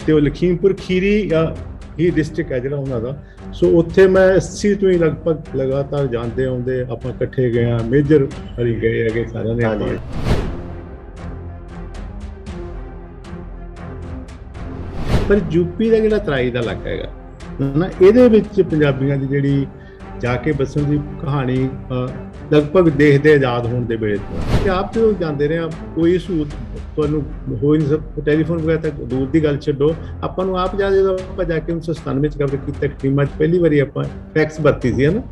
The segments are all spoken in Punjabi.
ਤੇ ਉਹ ਲਖੀਮਪੁਰ ਖੀਰੀ ਹੀ ਡਿਸਟ੍ਰਿਕਟ ਹੈ ਜਿਹੜਾ ਉਹਨਾਂ ਦਾ। ਸੋ ਉੱਥੇ ਮੈਂ 80 ਤੋਂ ਹੀ ਲਗਭਗ ਲਗਾਤਾਰ ਜਾਂਦੇ ਆਉਂਦੇ ਆਪਾਂ ਇਕੱਠੇ ਗਏ ਹਾਂ, ਮੇਜਰ ਹਰੀ ਗਏ ਹੈਗੇ ਸਾਰਿਆਂ ਨੇ ਆਪਾਂ। ਪਰ ਯੂਪੀ ਦਾ ਜਿਹੜਾ ਤਰਾਈ ਦਾ ਇਲਾਕਾ ਹੈਗਾ ਨਾ, ਇਹਦੇ ਵਿੱਚ ਪੰਜਾਬੀਆਂ ਦੀ ਜਿਹੜੀ ਜਾ ਕੇ ਬਸਣ ਦੀ ਕਹਾਣੀ ਲਗਭਗ ਦੇਸ਼ ਦੇ ਆਜ਼ਾਦ ਹੋਣ ਦੇ ਵੇਲੇ ਤੋਂ ਕਿ ਆਪ ਜਦੋਂ ਜਾਂਦੇ ਰਹੇ, ਕੋਈ ਸਹੂਲਤ ਤੁਹਾਨੂੰ ਹੋ ਨਹੀਂ ਸਕਦੀ, ਟੈਲੀਫੋਨ ਵਗੈਰਾ ਤੱਕ ਦੂਰ ਦੀ ਗੱਲ ਛੱਡੋ। ਆਪਾਂ ਨੂੰ ਆਪ ਜਦੋਂ ਆਪਾਂ ਜਾ ਕੇ 1997 ਚ ਕਵਰ ਕੀਤਾ ਟੀਮਾਂ 'ਚ ਪਹਿਲੀ ਵਾਰੀ ਆਪਾਂ ਫੈਕਸ ਵਰਤੀ ਸੀ, ਹੈ ਨਾ?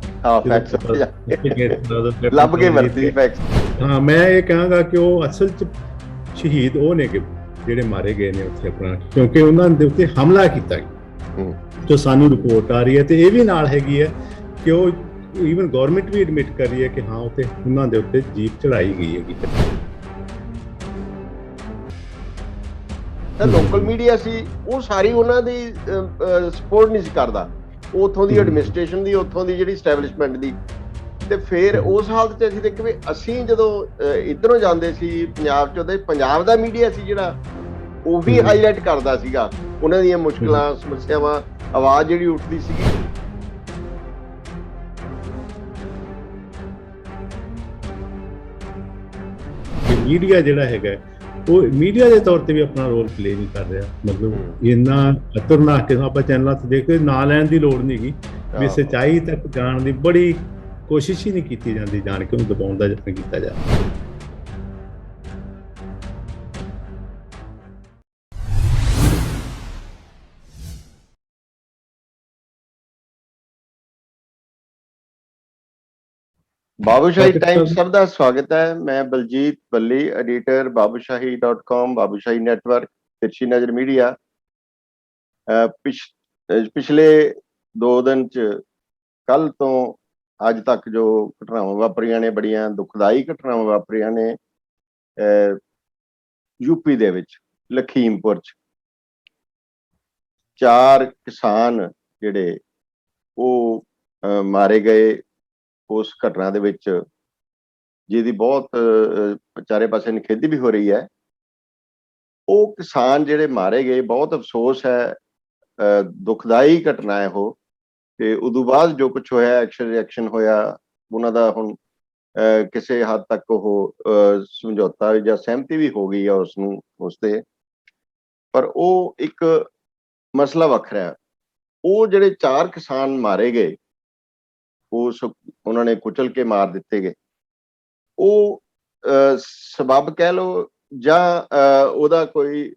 ਲੱਭ ਕੇ ਵਰਤੀ ਫੈਕਸ। ਹਾਂ, ਮੈਂ ਇਹ ਕਹਾਂਗਾ ਕਿ ਉਹ ਅਸਲ 'ਚ ਸ਼ਹੀਦ ਉਹ ਨੇ ਕਿ ਜਿਹੜੇ ਮਾਰੇ ਗਏ ਨੇ ਉੱਥੇ ਆਪਣਾ, ਕਿਉਂਕਿ ਉਹਨਾਂ ਦੇ ਉੱਤੇ ਹਮਲਾ ਕੀਤਾ ਗਿਆ ਜੋ ਸਾਨੂੰ ਰਿਪੋਰਟ ਆ ਰਹੀ ਹੈ। ਤੇ ਇਹ ਵੀ ਨਾਲ ਹੈਗੀ ਹੈ ਕਿ ਉਹ ਈਵਨ ਗਵਰਨਮੈਂਟ ਵੀ ਐਡਮਿਟ ਕਰ ਰਹੀ ਹੈ ਕਿ ਹਾਂ ਉੱਥੇ ਉਹਨਾਂ ਦੇ ਉੱਤੇ ਜੀਪ ਚੜਾਈ ਗਈ ਹੈਗੀ। ਤਾਂ ਲੋਕਲ ਮੀਡੀਆ ਸੀ ਉਹ ਸਾਰੀ ਉਹਨਾਂ ਦੀ ਸਪੋਰਟ ਨਹੀਂ ਸੀ ਕਰਦਾ, ਉੱਥੋਂ ਦੀ ਐਡਮਿਨਿਸਟ੍ਰੇਸ਼ਨ ਦੀ, ਉੱਥੋਂ ਦੀ ਜਿਹੜੀ ਸਟੈਬਲਿਸ਼ਮੈਂਟ ਦੀ। ਤੇ ਫਿਰ ਉਸ ਹਾਲਤ 'ਚ ਅਸੀਂ ਦੇਖਿਆ ਵੀ ਅਸੀਂ ਜਦੋਂ ਇੱਧਰੋਂ ਜਾਂਦੇ ਸੀ ਪੰਜਾਬ 'ਚ, ਉਹਦੇ ਪੰਜਾਬ ਦਾ ਮੀਡੀਆ ਸੀ ਜਿਹੜਾ ਉਹ ਵੀ ਹਾਈਲਾਈਟ ਕਰਦਾ ਸੀਗਾ ਉਹਨਾਂ ਦੀਆਂ ਮੁਸ਼ਕਲਾਂ, ਸਮੱਸਿਆਵਾਂ, ਆਵਾਜ਼ ਜਿਹੜੀ ਉੱਠਦੀ ਸੀਗੀ। ਮੀਡੀਆ ਜਿਹੜਾ ਹੈਗਾ ਉਹ ਮੀਡੀਆ ਦੇ ਤੌਰ ਤੇ ਵੀ ਆਪਣਾ ਰੋਲ ਪਲੇ ਨਹੀਂ ਕਰ ਰਿਹਾ। ਮਤਲਬ ਇੰਨਾ ਖਤਰਨਾਕ ਕਿ ਆਪਾਂ ਚੈਨਲਾਂ ਤੇ ਦੇਖਦੇ ਨਾਂ ਲੈਣ ਦੀ ਲੋੜ ਨਹੀਂ ਗੀ, ਵੀ ਸੱਚਾਈ ਤੱਕ ਜਾਣ ਦੀ ਬੜੀ ਕੋਸ਼ਿਸ਼ ਹੀ ਨਹੀਂ ਕੀਤੀ ਜਾਂਦੀ, ਜਾਣ ਕੇ ਉਹਨੂੰ ਦਬਾਉਣ ਦਾ ਯਤਨ ਕੀਤਾ ਜਾਂਦਾ। ਬਾਬੂਸ਼ਾਹੀ ਟਾਈਮਸ ਸਭ ਦਾ ਸਵਾਗਤ ਹੈ। ਮੈਂ ਬਲਜੀਤ ਬੱਲੀ, ਐਡੀਟਰ babushahi.com, ਬਾਬੂਸ਼ਾਹੀ ਨੈਟਵਰਕ, ਤਿਰਛੀ ਨਜ਼ਰ ਮੀਡੀਆ। ਪਿਛਲੇ 2 ਦਿਨ 'ਚ ਕੱਲ ਤੋਂ ਅੱਜ ਤੱਕ ਜੋ ਘਟਨਾਵਾਂ ਵਾਪਰੀਆਂ ਨੇ, ਬੜੀਆਂ ਦੁਖਦਾਈ ਘਟਨਾਵਾਂ ਵਾਪਰੀਆਂ ਨੇ ਯੂਪੀ ਦੇ ਵਿੱਚ ਲਖੀਮਪੁਰ 'ਚ। 4 ਕਿਸਾਨ ਜਿਹੜੇ ਉਹ ਮਾਰੇ ਗਏ ਉਸ ਘਟਨਾ ਦੇ ਵਿੱਚ, ਜਿਹਦੀ ਬਹੁਤ ਚਾਰੇ ਪਾਸੇ ਨਿਖੇਧੀ ਵੀ ਹੋ ਰਹੀ ਹੈ। ਉਹ ਕਿਸਾਨ ਜਿਹੜੇ ਮਾਰੇ ਗਏ, ਬਹੁਤ ਅਫਸੋਸ ਹੈ, ਦੁਖਦਾਈ ਘਟਨਾ ਹੈ ਉਹ। ਤੇ ਉਦੋਂ ਬਾਅਦ ਜੋ ਕੁਝ ਹੋਇਆ, ਐਕਸ਼ਨ ਰਿਐਕਸ਼ਨ ਹੋਇਆ ਉਹਨਾਂ ਦਾ, ਹੁਣ ਕਿਸੇ ਹੱਦ ਤੱਕ ਉਹ ਸਮਝੌਤਾ ਜਾਂ ਸਹਿਮਤੀ ਵੀ ਹੋ ਗਈ ਆ ਉਸ ਤੇ। ਪਰ ਉਹ ਇੱਕ ਮਸਲਾ ਵੱਖਰਾ ਹੈ। ਉਹ ਜਿਹੜੇ 4 ਕਿਸਾਨ ਮਾਰੇ ਗਏ, ਉਹਨਾਂ ਨੇ ਕੁਚਲ ਕੇ ਮਾਰ ਦਿੱਤੇ ਗਏ। ਉਹ ਸਬਬ ਕਹਿ ਲਓ ਜਾਂ ਉਹਦਾ ਕੋਈ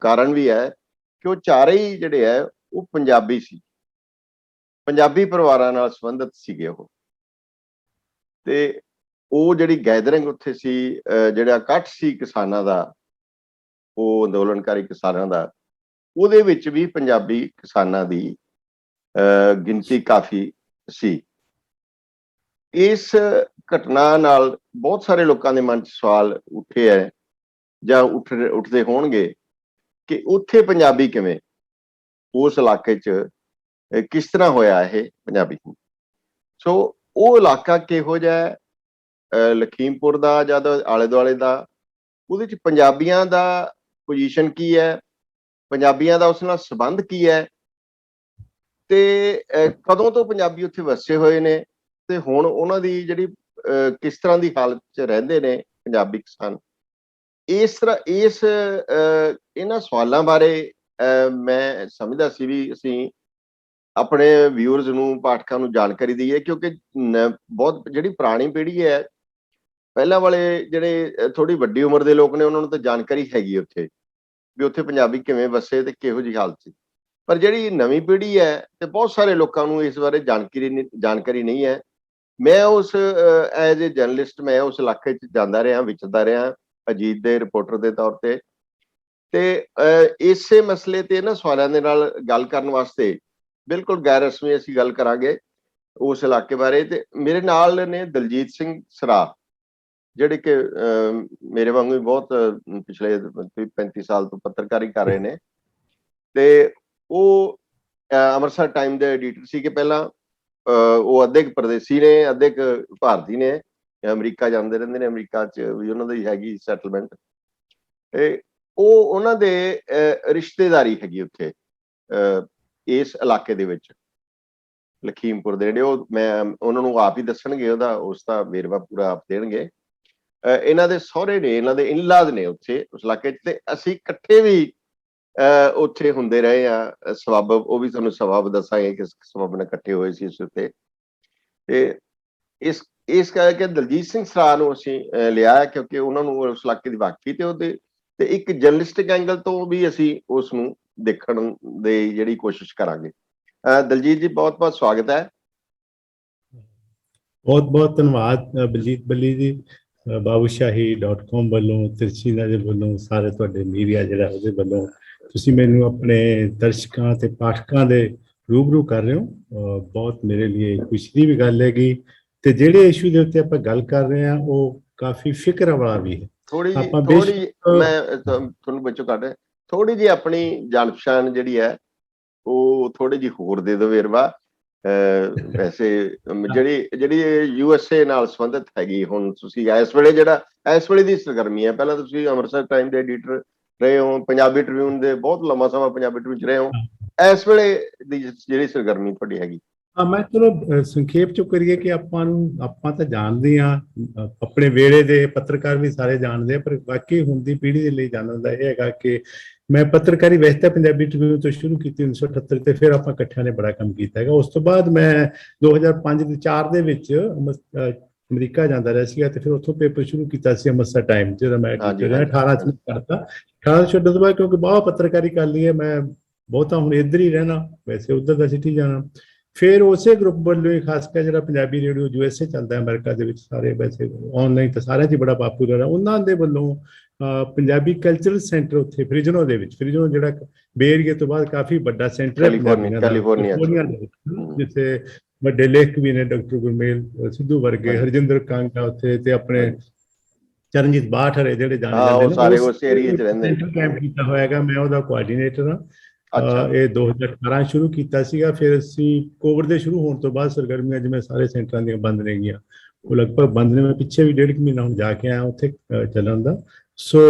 ਕਾਰਨ ਵੀ ਹੈ ਕਿ ਉਹ ਚਾਰੇ ਹੀ ਜਿਹੜੇ ਹੈ ਉਹ ਪੰਜਾਬੀ ਸੀ, ਪੰਜਾਬੀ ਪਰਿਵਾਰਾਂ ਨਾਲ ਸੰਬੰਧਿਤ ਸੀਗੇ ਉਹ। ਤੇ ਉਹ ਜਿਹੜੀ ਗੈਦਰਿੰਗ ਉੱਥੇ ਸੀ, ਜਿਹੜਾ ਇਕੱਠ ਸੀ ਕਿਸਾਨਾਂ ਦਾ, ਉਹ ਅੰਦੋਲਨਕਾਰੀ ਕਿਸਾਨਾਂ ਦਾ, ਉਹਦੇ ਵਿੱਚ ਵੀ ਪੰਜਾਬੀ ਕਿਸਾਨਾਂ ਦੀ ਗਿਣਤੀ ਕਾਫੀ ਸੀ। ਇਸ ਘਟਨਾ ਨਾਲ ਬਹੁਤ ਸਾਰੇ ਲੋਕਾਂ ਦੇ ਮਨ 'ਚ ਸਵਾਲ ਉੱਠੇ ਹੈ ਜਾਂ ਉੱਠਦੇ ਹੋਣਗੇ ਕਿ ਉੱਥੇ ਪੰਜਾਬੀ ਕਿਵੇਂ, ਉਸ ਇਲਾਕੇ 'ਚ ਕਿਸ ਤਰ੍ਹਾਂ ਹੋਇਆ ਇਹ ਪੰਜਾਬੀ। ਸੋ ਉਹ ਇਲਾਕਾ ਕਿਹੋ ਜਿਹਾ, ਲਖੀਮਪੁਰ ਦਾ ਜਾਂ ਆਲੇ ਦੁਆਲੇ ਦਾ, ਉਹਦੇ 'ਚ ਪੰਜਾਬੀਆਂ ਦਾ ਪੋਜੀਸ਼ਨ ਕੀ ਹੈ, ਪੰਜਾਬੀਆਂ ਦਾ ਉਸ ਨਾਲ ਸੰਬੰਧ ਕੀ ਹੈ, ਤੇ ਕਦੋਂ ਤੋਂ ਪੰਜਾਬੀ ਉੱਥੇ ਵਸੇ ਹੋਏ ਨੇ, ਤੇ ਹੁਣ ਉਹਨਾਂ ਦੀ ਜਿਹੜੀ ਕਿਸ ਤਰ੍ਹਾਂ ਦੀ ਹਾਲਤ 'ਚ ਰਹਿੰਦੇ ਨੇ ਪੰਜਾਬੀ ਕਿਸਾਨ। ਇਹਨਾਂ ਸਵਾਲਾਂ ਬਾਰੇ ਮੈਂ ਸਮਝਦਾ ਸੀ ਵੀ ਅਸੀਂ ਆਪਣੇ ਵਿਊਅਰਸ ਨੂੰ, ਪਾਠਕਾਂ ਨੂੰ ਜਾਣਕਾਰੀ ਦਈਏ, ਕਿਉਂਕਿ ਬਹੁਤ ਜਿਹੜੀ ਪੁਰਾਣੀ ਪੀੜ੍ਹੀ ਹੈ, ਪਹਿਲਾਂ ਵਾਲੇ ਜਿਹੜੇ ਥੋੜੀ ਵੱਡੀ ਉਮਰ ਦੇ ਲੋਕ ਨੇ, ਉਹਨਾਂ ਨੂੰ ਤਾਂ ਜਾਣਕਾਰੀ ਹੈਗੀ ਉੱਥੇ ਵੀ ਉੱਥੇ ਪੰਜਾਬੀ ਕਿਵੇਂ ਵਸੇ ਤੇ ਕਿਹੋ ਜਿਹੀ ਹਾਲਤ ਸੀ। ਪਰ ਜਿਹੜੀ ਨਵੀਂ ਪੀੜ੍ਹੀ ਹੈ ਤੇ ਬਹੁਤ ਸਾਰੇ ਲੋਕਾਂ ਨੂੰ ਇਸ ਬਾਰੇ ਜਾਣਕਾਰੀ ਨਹੀਂ ਹੈ। ਮੈਂ ਉਸ ਐਜ਼ ਏ ਜਰਨਲਿਸਟ ਮੈਂ ਉਸ ਇਲਾਕੇ 'ਚ ਜਾਂਦਾ ਰਿਹਾ, ਵਿਚਰਦਾ ਰਿਹਾ, ਅਜੀਤ ਦੇ ਰਿਪੋਰਟਰ ਦੇ ਤੌਰ ਤੇ ਇਸੇ ਮਸਲੇ ਤੇ ਇਹਨਾਂ ਸਵਾਲਾਂ ਦੇ ਨਾਲ ਗੱਲ ਕਰਨ ਵਾਸਤੇ ਬਿਲਕੁਲ ਗੈਰ ਰਸਮੀ ਅਸੀਂ ਗੱਲ ਕਰਾਂਗੇ ਉਸ ਇਲਾਕੇ ਬਾਰੇ। ਤੇ ਮੇਰੇ ਨਾਲ ਨੇ ਦਲਜੀਤ ਸਿੰਘ ਸਰਾਹ, ਜਿਹੜੇ ਕਿ ਮੇਰੇ ਵਾਂਗੂ ਵੀ ਬਹੁਤ ਪਿਛਲੇ 35 ਸਾਲ ਤੋਂ ਪੱਤਰਕਾਰੀ ਕਰ ਰਹੇ ਨੇ। ਤੇ ਉਹ ਅੰਮ੍ਰਿਤਸਰ ਟਾਈਮ ਦੇ ਐਡੀਟਰ ਸੀਗੇ ਪਹਿਲਾਂ। ਉਹ ਅੱਧੇ ਪਰਦੇਸੀ ਨੇ, ਅੱਧੇ ਭਾਰਤੀ ਨੇ, ਅਮਰੀਕਾ ਜਾਂਦੇ ਰਹਿੰਦੇ ਨੇ, ਅਮਰੀਕਾ 'ਚ ਵੀ ਉਹਨਾਂ ਦੀ ਹੈਗੀ ਸੈਟਲਮੈਂਟ। ਤੇ ਉਹ ਉਹਨਾਂ ਦੇ ਰਿਸ਼ਤੇਦਾਰੀ ਹੈਗੀ ਉੱਥੇ ਇਸ ਇਲਾਕੇ ਦੇ ਵਿੱਚ, ਲਖੀਮਪੁਰ ਦੇ ਜਿਹੜੇ, ਉਹ ਮੈਂ ਉਹਨਾਂ ਨੂੰ ਆਪ ਹੀ ਦੱਸਣਗੇ, ਉਸ ਦਾ ਵੇਰਵਾ ਪੂਰਾ ਆਪ ਦੇਣਗੇ। ਇਹਨਾਂ ਦੇ ਸਹੁਰੇ ਨੇ, ਇਹਨਾਂ ਦੇ ਇਨਲਾਜ਼ ਨੇ ਉੱਥੇ ਉਸ ਇਲਾਕੇ 'ਚ, ਤੇ ਅਸੀਂ ਇਕੱਠੇ ਵੀ ਉੱਥੇ ਹੁੰਦੇ ਰਹੇ ਆ। ਸਬੱਬ ਉਹ ਵੀ ਤੁਹਾਨੂੰ ਸਬੱਬ ਦੱਸਾਂਗੇ ਕਿਸ ਸਬੱਬ ਨਾਲ ਇਕੱਠੇ ਹੋਏ ਸੀ ਉਸ ਉੱਤੇ। ਤੇ ਇਸ ਕਰਕੇ ਦਲਜੀਤ ਸਿੰਘ ਸਰਾਹ ਨੂੰ ਅਸੀਂ ਲਿਆ ਕਿਉਂਕਿ ਉਹਨਾਂ ਨੂੰ ਉਸ ਇਲਾਕੇ ਦੀ ਵਾਕਫੀ ਤੇ ਇੱਕ ਜਰਨਲਿਸਟਿਕ ਐਂਗਲ ਤੋਂ ਵੀ ਅਸੀਂ ਉਸ ਨੂੰ ਦੇਖਣ ਦੀ ਜਿਹੜੀ ਕੋਸ਼ਿਸ਼ ਕਰਾਂਗੇ। ਦਲਜੀਤ ਜੀ, ਬਹੁਤ ਬਹੁਤ ਸਵਾਗਤ ਹੈ। ਬਹੁਤ ਬਹੁਤ ਧੰਨਵਾਦ ਬਲਜੀਤ ਬੱਲੀ ਜੀ, babushaahi.com ਵੱਲੋਂ, ਤਿਰਛੀ ਨਜ਼ਰ ਵੱਲੋਂ, ਸਾਰੇ ਤੁਹਾਡੇ ਮੀਡੀਆ ਜਿਹੜਾ ਉਹਦੇ ਵੱਲੋਂ ਤੁਸੀਂ ਮੈਨੂੰ ਆਪਣੇ ਦਰਸ਼ਕਾਂ ਤੇ ਪਾਠਕਾਂ ਦੇ ਰੂਬਰੂ ਕਰ ਰਹੇ ਹੋ। ਬਹੁਤ ਮੇਰੇ ਲਈ ਖੁਸ਼ੀ ਦੀ ਵੀ ਗੱਲ ਹੈਗੀ। ਤੇ ਜਿਹੜੇ ਇਸ਼ੂ ਦੇ ਉੱਤੇ ਆਪਾਂ ਗੱਲ ਕਰ ਰਹੇ ਹਾਂ ਉਹ ਕਾਫੀ ਫਿਕਰ ਵਾਲਾ ਵੀ ਹੈ। ਥੋੜੀ ਮੈਂ ਤੁਹਾਨੂੰ ਵਿੱਚੋਂ ਕੱਢ ਰਿਹਾ, ਥੋੜੀ ਜਿਹੀ ਆਪਣੀ ਜਾਣ ਪਛਾਣ ਜਿਹੜੀ ਹੈ ਉਹ ਥੋੜੀ ਜਿਹੀ ਹੋਰ ਦੇ ਦਿਓ ਵੇਰਵਾ। ਵੈਸੇ ਜਿਹੜੀ USA ਨਾਲ ਸੰਬੰਧਿਤ ਹੈਗੀ, ਹੁਣ ਤੁਸੀਂ ਇਸ ਵੇਲੇ ਦੀ ਸਰਗਰਮੀ ਹੈ। ਪਹਿਲਾਂ ਤੁਸੀਂ ਅੰਮ੍ਰਿਤਸਰ ਟਾਈਮ ਦੇ ਐਡੀਟਰ ਰਹੇ ਹੋ, ਪੰਜਾਬੀ ਟ੍ਰਿਬਿਊਨ ਦੇ ਬਹੁਤ ਲੰਮਾ ਸਮਾਂ ਪੰਜਾਬੀ ਟ੍ਰਿਬਿਊਨ 'ਚ ਰਹੇ ਹੋ। ਇਸ ਵੇਲੇ ਦੀ ਜਿਹੜੀ ਸਰਗਰਮੀ ਤੁਹਾਡੀ ਹੈਗੀ? ਮੈਂ ਚਲੋ ਸੰਖੇਪ ਚ ਕਰੀਏ ਕਿ ਆਪਾਂ ਤਾਂ ਜਾਣਦੇ ਹਾਂ, ਆਪਣੇ ਵੇਲੇ ਦੇ ਪੱਤਰਕਾਰ ਵੀ ਸਾਰੇ ਜਾਣਦੇ ਆ, ਪਰ ਬਾਕੀ ਹੁਣ ਦੀ ਪੀੜ੍ਹੀ ਦੇ ਲਈ ਜਾਣਨ ਦਾ ਇਹ ਹੈਗਾ ਕਿ ਮੈਂ ਪੱਤਰਕਾਰੀ ਵੈਸੇ ਤਾਂ ਪੰਜਾਬੀ ਟ੍ਰਿਬਿਊਨ ਤੋਂ ਸ਼ੁਰੂ ਕੀਤੀ 1978 ਤੇ, ਫਿਰ ਆਪਾਂ ਇਕੱਠਿਆਂ ਨੇ ਬੜਾ ਕੰਮ ਕੀਤਾ ਹੈਗਾ। ਉਸ ਤੋਂ ਬਾਅਦ ਮੈਂ 2005-4 ਦੇ ਵਿੱਚ ਅਮਰੀਕਾ ਜਾਂਦਾ ਰਿਹਾ ਸੀਗਾ ਤੇ ਫਿਰ ਉੱਥੋਂ ਪੇਪਰ ਸ਼ੁਰੂ ਕੀਤਾ ਸੀ ਅੰਮ੍ਰਿਤਸਰ ਟਾਈਮ, ਜਿਹੜਾ ਮੈਂ 18 ਚ ਕਰਤਾ। 18 ਛੱਡਣ ਤੋਂ ਬਾਅਦ ਕਿਉਂਕਿ ਬਹੁਤ ਪੱਤਰਕਾਰੀ ਕਰ ਲਈ ਹੈ, ਮੈਂ ਬਹੁਤਾ ਹੁਣ ਇੱਧਰ ਹੀ ਰਹਿਣਾ, ਵੈਸੇ ਉੱਧਰ ਦਾ ਸਿਟੀ ਜਾਣਾ। ਫਿਰ ਉਸੇ ਗਰੁੱਪ ਵੱਲੋਂ ਹੀ ਖਾਸ ਕਰ ਜਿਹੜਾ ਪੰਜਾਬੀ ਰੇਡੀਓ USA ਚੱਲਦਾ ਅਮਰੀਕਾ ਦੇ ਵਿੱਚ, ਸਾਰੇ ਵੈਸੇ ਆਨਲਾਈਨ ਤਾਂ ਸਾਰਿਆਂ 'ਚ ਹੀ ਬੜਾ ਪਾਪੂਲਰ ਹੈ, ਉਹਨਾਂ ਦੇ ਵੱਲੋਂ ਪੰਜਾਬੀ ਕਲਚਰਲ ਸੈਂਟਰ ਉੱਥੇ ਫ੍ਰਿਜਨੋ ਦੇ ਵਿੱਚ, ਫ੍ਰਿਜਨੋ ਜਿਹੜਾ ਬੇ ਏਰੀਏ ਤੋਂ ਬਾਅਦ ਕਾਫੀ ਵੱਡਾ ਸੈਂਟਰ ਹੈ ਕੈਲੀਫੋਰਨੀਆ ਦੇ ਵਿੱਚ, ਜਿੱਥੇ ਵੱਡੇ ਲੇਖਕ ਵੀ ਨੇ, ਡਾਕਟਰ ਗੁਰਮੇਲ ਸਿੱਧੂ ਵਰਗੇ, ਹਰਜਿੰਦਰ ਕੰਗ ਉੱਥੇ, ਤੇ ਆਪਣੇ ਚਰਨਜੀਤ ਬਾਠਰੇ ਜਿਹੜੇ ਜਾਣੇ ਜਾਂਦੇ ਨੇ, ਕੈਂਪ ਕੀਤਾ ਹੋਇਆ ਹੈਗਾ। ਮੈਂ ਉਹਦਾ ਕੋਆਰਡੀਨੇਟਰ ਹਾਂ। ਇਹ 2018 ਸ਼ੁਰੂ ਕੀਤਾ ਸੀਗਾ। ਫਿਰ ਅਸੀਂ ਕੋਵਿਡ ਦੇ ਸ਼ੁਰੂ ਹੋਣ ਤੋਂ ਬਾਅਦ ਸਰਗਰਮੀਆਂ ਜਿਵੇਂ ਸਾਰੇ ਸੈਂਟਰਾਂ ਦੀਆਂ ਬੰਦ ਨੇ ਗਈਆਂ, ਉਹ ਲਗਭਗ ਬੰਦ ਨੇ। ਮੈਂ ਪਿੱਛੇ ਵੀ 1.5 ਮਹੀਨਾ ਹੁਣ ਜਾ ਕੇ ਆਇਆ ਉੱਥੇ ਚੱਲਣ ਦਾ। ਸੋ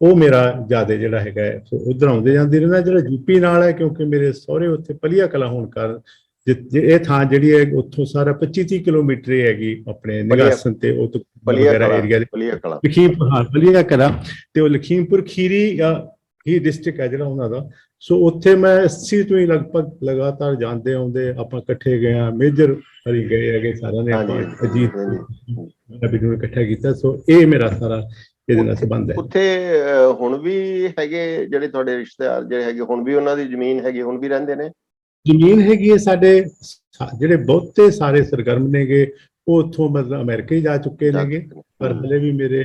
ਉਹ ਮੇਰਾ ਜ਼ਿਆਦਾ ਜਿਹੜਾ ਹੈਗਾ ਉੱਧਰ ਆਉਂਦੇ ਜਾਂਦੀ ਰਹਿੰਦਾ। ਜਿਹੜਾ ਯੂਪੀ ਨਾਲ ਹੈ, ਕਿਉਂਕਿ ਮੇਰੇ ਸਹੁਰੇ ਉੱਥੇ ਪਲੀਆ ਕਲਾਂ ਹੋਣ ਕਾਰਨ ਇਹ ਥਾਂ ਜਿਹੜੀ ਹੈ ਉੱਥੋਂ ਸਾਰਾ 25-30 ਕਿਲੋਮੀਟਰ ਹੈਗੀ ਆਪਣੇ ਨਿਗਾਸਨ ਤੇ ਉਹ ਵਗੈਰਾ ਏਰੀਆ ਦੇ ਪਲੀਆ ਕਲਾਂ, ਤੇ ਉਹ ਲਖੀਮਪੁਰ ਖੀਰੀ ਹੀ ਡਿਸਟ੍ਰਿਕਟ ਹੈ ਜਿਹੜਾ ਉਹਨਾਂ ਦਾ। ਸੋ ਉੱਥੇ ਮੈਂ 80 ਤੋਂ ਹੀ ਲਗਭਗ ਲਗਾਤਾਰ ਜਾਂਦੇ ਆਉਂਦੇ, ਆਪਾਂ ਇਕੱਠੇ ਗਏ ਹਾਂ, ਮੇਜਰ ਹਰੀ ਗਏ ਹੈਗੇ ਸਾਰਿਆਂ ਨੇ, ਆਪਾਂ ਅਜੀਤ ਨੂੰ ਇਕੱਠਾ ਕੀਤਾ। ਸੋ ਇਹ ਮੇਰਾ ਸਾਰਾ ਇਹਦੇ ਨਾਲ ਸੰਬੰਧ ਹੈ। ਉੱਥੇ ਹੁਣ ਵੀ ਹੈਗੇ ਜਿਹੜੇ ਤੁਹਾਡੇ ਰਿਸ਼ਤੇਦਾਰ ਜਿਹੜੇ ਹੈਗੇ, ਹੁਣ ਵੀ ਉਹਨਾਂ ਦੀ ਜ਼ਮੀਨ ਹੈਗੀ, ਹੁਣ ਵੀ ਰਹਿੰਦੇ ਨੇ? ਜ਼ਮੀਨ ਹੈਗੀ ਹੈ ਸਾਡੇ, ਜਿਹੜੇ ਬਹੁਤੇ ਸਾਰੇ ਸਰਗਰਮ ਨੇਗੇ ਉਹ ਉੱਥੋਂ ਮਤਲਬ ਅਮਰੀਕਾ ਹੀ ਜਾ ਚੁੱਕੇ ਨੇਗੇ, ਪਰ ਹਲੇ ਵੀ ਮੇਰੇ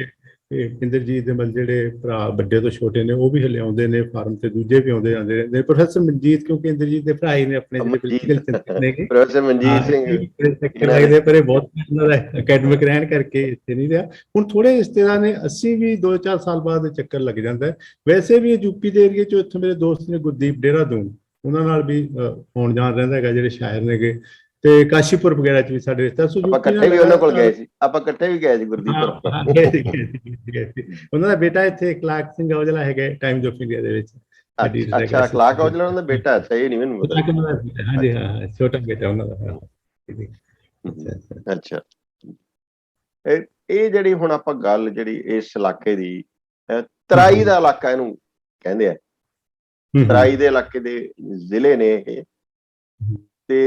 ਇੰਦਰਜੀਤ ਦੇ ਮਤਲਬ ਜਿਹੜੇ ਭਰਾ ਵੱਡੇ ਤੋਂ ਛੋਟੇ ਨੇ ਉਹ ਵੀ ਹਲੇ ਆਉਂਦੇ ਨੇ ਫਾਰਮ ਤੇ, ਦੂਜੇ ਵੀ ਆਉਂਦੇ ਜਾਂਦੇ ਰਹਿੰਦੇ। ਪ੍ਰੋਫੈਸਰ ਮਨਜੀਤ, ਕਿਉਂਕਿ ਇੰਦਰਜੀਤ ਦੇ ਭਰਾ ਹੀ ਨੇ ਆਪਣੇ, ਪ੍ਰੋਫੈਸਰ ਮਨਜੀਤ ਸਿੰਘ ਲੱਗਦੇ, ਪਰ ਇਹ ਬਹੁਤ ਅਕੈਡਮਿਕ ਰਹਿਣ ਕਰਕੇ ਇੱਥੇ ਨਹੀਂ ਰਿਹਾ। ਹੁਣ ਥੋੜੇ ਰਿਸ਼ਤੇਦਾਰ ਨੇ, ਅਸੀਂ ਵੀ 2-4 ਸਾਲ ਬਾਅਦ ਚੱਕਰ ਲੱਗ ਜਾਂਦਾ। ਵੈਸੇ ਵੀ ਯੂਪੀ ਦੇ ਏਰੀਏ 'ਚ ਇੱਥੇ ਮੇਰੇ ਦੋਸਤ ਨੇ ਗੁਰਦੀਪ ਦੇਹਰਾਦੂਨ, ਉਹਨਾਂ ਨਾਲ ਵੀ ਆਉਣ ਜਾਣ ਰਹਿੰਦਾ ਹੈਗਾ, ਜਿਹੜੇ ਸ਼ਾਇਰ ਨੇਗੇ, ਤੇ ਕਾਸ਼ੀਪੁਰ ਵਗੈਰਾ 'ਚ ਵੀ ਸਾਡੇ ਰਿਸ਼ਤੇਦਾਰ। ਆਪਾਂ ਇਕੱਠੇ ਵੀ ਉਹਨਾਂ ਕੋਲ ਗਏ ਸੀ, ਗੁਰਦੀਪ। ਉਹਨਾਂ ਦਾ ਬੇਟਾ ਇੱਥੇ ਕਲਾਕ ਸਿੰਘ ਔਜਲਾ ਹੈਗਾ, ਟਾਈਮਜ਼ ਆਫ ਇੰਡੀਆ ਦੇ ਵਿੱਚ। ਅੱਛਾ, ਕਲਾਕ ਔਜਲਾ ਉਹਨਾਂ ਦਾ ਬੇਟਾ? ਅੱਛਾ, ਇਹ ਨਹੀਂ ਮੈਨੂੰ ਪਤਾ। ਹਾਂਜੀ ਹਾਂ, ਛੋਟਾ ਬੇਟਾ ਉਹਨਾਂ ਦਾ। ਅੱਛਾ, ਇਹ ਜਿਹੜੀ ਹੁਣ ਆਪਾਂ ਗੱਲ ਜਿਹੜੀ ਇਸ ਇਲਾਕੇ ਦੀ, ਤਰਾਈ ਦਾ ਇਲਾਕਾ ਇਹਨੂੰ ਕਹਿੰਦੇ ਆ, ਤਰਾਈ ਦੇ ਇਲਾਕੇ ਦੇ ਜ਼ਿਲ੍ਹੇ ਨੇ ਇਹ, ਤੇ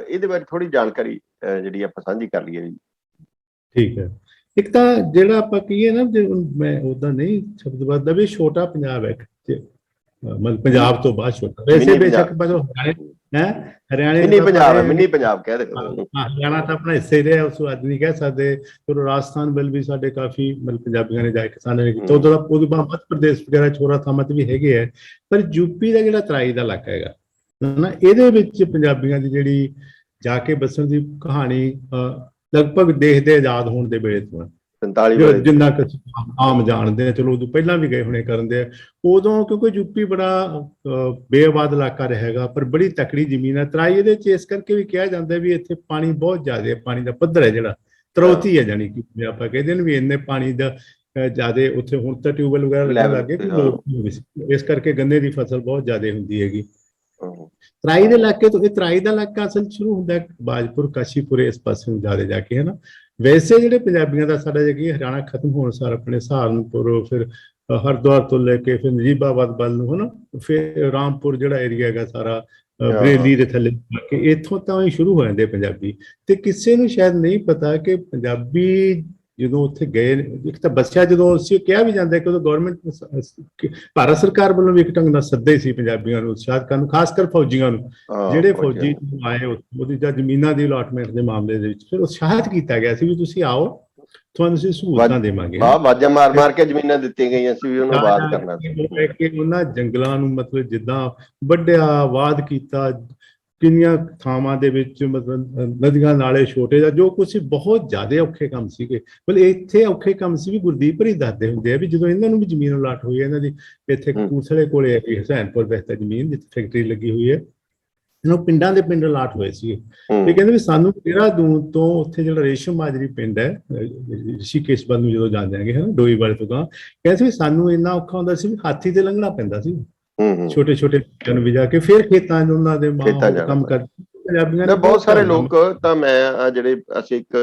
ਇਹਦੇ ਬਾਰੇ ਥੋੜੀ ਜਾਣਕਾਰੀ ਜਿਹੜੀ ਆਪਾਂ ਸਾਂਝੀ ਕਰ ਲਈਏ ਜੀ। ਠੀਕ ਹੈ। ਇੱਕ ਤਾਂ ਜਿਹੜਾ ਆਪਾਂ ਕਹੀਏ ਨਾ, ਜੇ ਮੈਂ ਉਦਾਂ ਨਹੀਂ ਸ਼ਬਦਬੱਧ ਦਾ ਵੀ ਛੋਟਾ ਪੰਜਾਬ ਹੈ, ਮਤਲਬ ਪੰਜਾਬ ਤੋਂ ਬਾਅਦ ਛੋਟਾ, ਵੈਸੇ ਬੇਸ਼ੱਕ ਹਰਿਆਣੇ ਮਿੰਨੀ ਪੰਜਾਬ ਕਹਿ ਦਿੰਦੇ, ਹਰਿਆਣਾ ਤਾਂ ਆਪਣਾ ਹਿੱਸਾ ਹੀ ਰਿਹਾ, ਉਸ ਅੱਜ ਨਹੀਂ ਕਹਿ ਸਕਦੇ। ਚਲੋ ਰਾਜਸਥਾਨ ਵੱਲ ਵੀ ਸਾਡੇ ਕਾਫੀ ਮਤਲਬ ਪੰਜਾਬੀਆਂ ਨੇ ਜਾ ਕੇ ਕਿਸਾਨਾਂ ਨੇ ਕੀਤਾ, ਉਹਦੇ ਬਾਅਦ ਮੱਧ ਪ੍ਰਦੇਸ਼ ਵਗੈਰਾ ਛੋਰਾ ਥਾਵਾਂ ਤੇ ਵੀ ਹੈਗੇ ਹੈ। ਪਰ ਯੂਪੀ ਦਾ ਜਿਹੜਾ ਤਰਾਈ ਦਾ ਇਲਾਕਾ ਹੈਗਾ ਨਾ, ਇਹਦੇ ਵਿੱਚ ਪੰਜਾਬੀਆਂ ਦੀ ਜਿਹੜੀ ਜਾ ਕੇ ਬਸਣ ਦੀ ਕਹਾਣੀ ਲਗਭਗ ਦੇਸ਼ ਦੇ ਆਜ਼ਾਦ ਹੋਣ ਦੇ ਵੇਲੇ ਤੋਂ, ਜਿੰਨਾ ਕੁ ਆਮ ਜਾਣਦੇ ਆ, ਚਲੋ ਉਦੋਂ ਪਹਿਲਾਂ ਵੀ ਗਏ ਹੋਣੇ ਕਰਨ ਦੇ, ਉਦੋਂ ਕਿਉਂਕਿ ਯੂਪੀ ਬੜਾ ਬੇਆਬਾਦ ਇਲਾਕਾ ਰਹੇਗਾ, ਪਰ ਬੜੀ ਤਕੜੀ ਜ਼ਮੀਨ ਹੈ। ਤਰਾਈ ਇਹਦੇ 'ਚ ਇਸ ਕਰਕੇ ਵੀ ਕਿਹਾ ਜਾਂਦਾ ਵੀ ਇੱਥੇ ਪਾਣੀ ਬਹੁਤ ਜ਼ਿਆਦਾ ਹੈ, ਪਾਣੀ ਦਾ ਪੱਧਰ ਹੈ ਜਿਹੜਾ ਤਰੌਤੀ ਹੈ, ਜਾਣੀ ਕਿ ਆਪਾਂ ਕਹਿੰਦੇ ਨੇ ਵੀ ਇੰਨੇ ਪਾਣੀ ਦਾ ਜ਼ਿਆਦਾ ਉੱਥੇ ਹੁਣ ਤਾਂ ਟਿਊਬਵੈਲ ਵਗੈਰਾ ਲੱਗਣ ਲੈਵਲ ਲੱਗੇ ਤੇ, ਕਿ ਲੋਕ ਨਹੀਂ ਹੋਵੇ ਸੀ। ਇਸ ਕਰਕੇ ਗੰਨੇ ਦੀ ਫਸਲ ਬਹੁਤ ਜ਼ਿਆਦਾ ਹੁੰਦੀ ਹੈਗੀ। ਹਾਂ। ਤਰਾਈ ਦੇ ਇਲਾਕੇ ਤੋਂ, ਇਹ ਤਰਾਈ ਦਾ ਇਲਾਕਾ ਅਸਲ 'ਚ ਸ਼ੁਰੂ ਹੁੰਦਾ ਹੈ ਬਾਜਪੁਰ ਕਾਸ਼ੀਪੁਰ ਇਸ ਪਾਸੇ ਨੂੰ ਜ਼ਿਆਦਾ ਜਾ ਕੇ, ਹੈ ਨਾ। ਵੈਸੇ ਜਿਹੜੇ ਪੰਜਾਬੀਆਂ ਦਾ ਸਾਡਾ ਜਿਹੜਾ ਹਰਿਆਣਾ ਖਤਮ ਹੋਣ ਸਾਰ ਆਪਣੇ ਸਹਾਰਨਪੁਰ, ਫਿਰ ਹਰਿਦੁਆਰ ਤੋਂ ਲੈ ਕੇ ਫਿਰ ਨਜੀਬਾਬਾਦ ਵੱਲ ਨੂੰ, ਹੈ ਨਾ, ਫਿਰ ਰਾਮਪੁਰ ਜਿਹੜਾ ਏਰੀਆ ਹੈਗਾ ਸਾਰਾ, ਬਰੇਲੀ ਦੇ ਥੱਲੇ ਕਿ ਇੱਥੋਂ ਤਾਂ ਹੀ ਸ਼ੁਰੂ ਹੋ ਜਾਂਦੇ ਪੰਜਾਬੀ। ਤੇ ਕਿਸੇ ਨੂੰ ਸ਼ਾਇਦ ਨਹੀਂ ਪਤਾ ਕਿ ਪੰਜਾਬੀ ਜਦੋਂ ਉੱਥੇ ਗਏ, ਇੱਕ ਤਾਂ ਬੱਸਿਆ ਜਦੋਂ ਅਸੀਂ ਕਿਹਾ ਵੀ ਜਾਂਦਾ ਕਿ ਉਦੋਂ ਗਵਰਨਮੈਂਟ ਭਾਰਤ ਸਰਕਾਰ ਵੱਲੋਂ ਵੀ ਇੱਕ ਢੰਗ ਨਾਲ ਸੱਦੇ ਸੀ ਪੰਜਾਬੀਆਂ ਨੂੰ ਉਤਸ਼ਾਹਿਤ ਕਰਨ, ਖਾਸ ਕਰ ਫੌਜੀਆਂ ਨੂੰ। ਜਿਹੜੇ ਫੌਜੀ ਆਏ ਉਹਦੀ ਜਾਂ ਜ਼ਮੀਨਾਂ ਦੀ ਅਲਾਟਮੈਂਟ ਦੇ ਮਾਮਲੇ ਦੇ ਵਿੱਚ ਫਿਰ ਉਤਸ਼ਾਹਿਤ ਕੀਤਾ ਗਿਆ ਸੀ ਵੀ ਤੁਸੀਂ ਆਓ, ਤੁਹਾਨੂੰ ਅਸੀਂ ਸਹੂਲਤਾਂ ਦੇਵਾਂਗੇ। ਵਾਜਾਂ ਮਾਰ ਮਾਰ ਕੇ ਜ਼ਮੀਨਾਂ ਦਿੱਤੀਆਂ ਗਈਆਂ ਸੀ ਵੀ ਉਹਨੂੰ ਆਬਾਦ ਕਰਨਾ ਸੀ। ਉਹਨਾਂ ਜੰਗਲਾਂ ਨੂੰ ਮਤਲਬ ਜਿੱਦਾਂ ਵੱਢਿਆ, ਆਬਾਦ ਕੀਤਾ, ਕਿੰਨੀਆਂ ਥਾਵਾਂ ਦੇ ਵਿੱਚ ਮਤਲਬ ਨਦੀਆਂ ਨਾਲੇ ਛੋਟੇ ਜਾਂ ਜੋ ਕੁਛ ਬਹੁਤ ਜ਼ਿਆਦਾ ਔਖੇ ਕੰਮ ਸੀਗੇ। ਮਤਲਬ ਇੱਥੇ ਔਖੇ ਕੰਮ ਸੀ ਵੀ ਗੁਰਦੀਪ ਭਰੀ ਦੱਸਦੇ ਹੁੰਦੇ ਆ ਵੀ ਜਦੋਂ ਇਹਨਾਂ ਨੂੰ ਵੀ ਜ਼ਮੀਨ ਅਲਾਟ ਹੋਈ ਹੈ, ਇਹਨਾਂ ਦੀ ਇੱਥੇ ਕਪੂਰਥਲੇ ਕੋਲੇ ਹੈ ਹੁਸੈਨਪੁਰ ਵੈਸਤਾ ਜ਼ਮੀਨ ਜਿੱਥੇ ਫੈਕਟਰੀ ਲੱਗੀ ਹੋਈ ਹੈ, ਇਹਨਾਂ ਪਿੰਡਾਂ ਦੇ ਪਿੰਡ ਅਲਾਟ ਹੋਏ ਸੀਗੇ। ਤੇ ਕਹਿੰਦੇ ਵੀ ਸਾਨੂੰ ਦੇਹਰਾਦੂਨ ਤੋਂ ਉੱਥੇ ਜਿਹੜਾ ਰੇਸ਼ਮ ਮਾਜਰੀ ਪਿੰਡ ਹੈ ਰਿਸ਼ੀਕੇਸ਼ ਵੱਲ ਨੂੰ ਜਦੋਂ ਜਾਂਦੇ ਹੈਗੇ, ਹੈ ਨਾ, ਡੋਈ ਵਾਲੇ ਤੋਂ ਗਾਂ, ਕਹਿੰਦੇ ਵੀ ਸਾਨੂੰ ਇੰਨਾ ਔਖਾ ਹੁੰਦਾ ਸੀ ਵੀ ਹਾਥੀ ਤੇ ਲੰਘਣਾ ਪੈਂਦਾ ਸੀ ਛੋਟੇ ਛੋਟੇ ਨੂੰ ਵੀ ਜਾ ਕੇ, ਫਿਰ ਖੇਤਾਂ 'ਚ ਉਹਨਾਂ ਦੇ ਕੰਮ ਕਰਦੇ ਪੰਜਾਬੀਆਂ ਨੇ। ਬਹੁਤ ਸਾਰੇ ਲੋਕ ਤਾਂ ਮੈਂ ਜਿਹੜੇ ਅਸੀਂ ਇੱਕ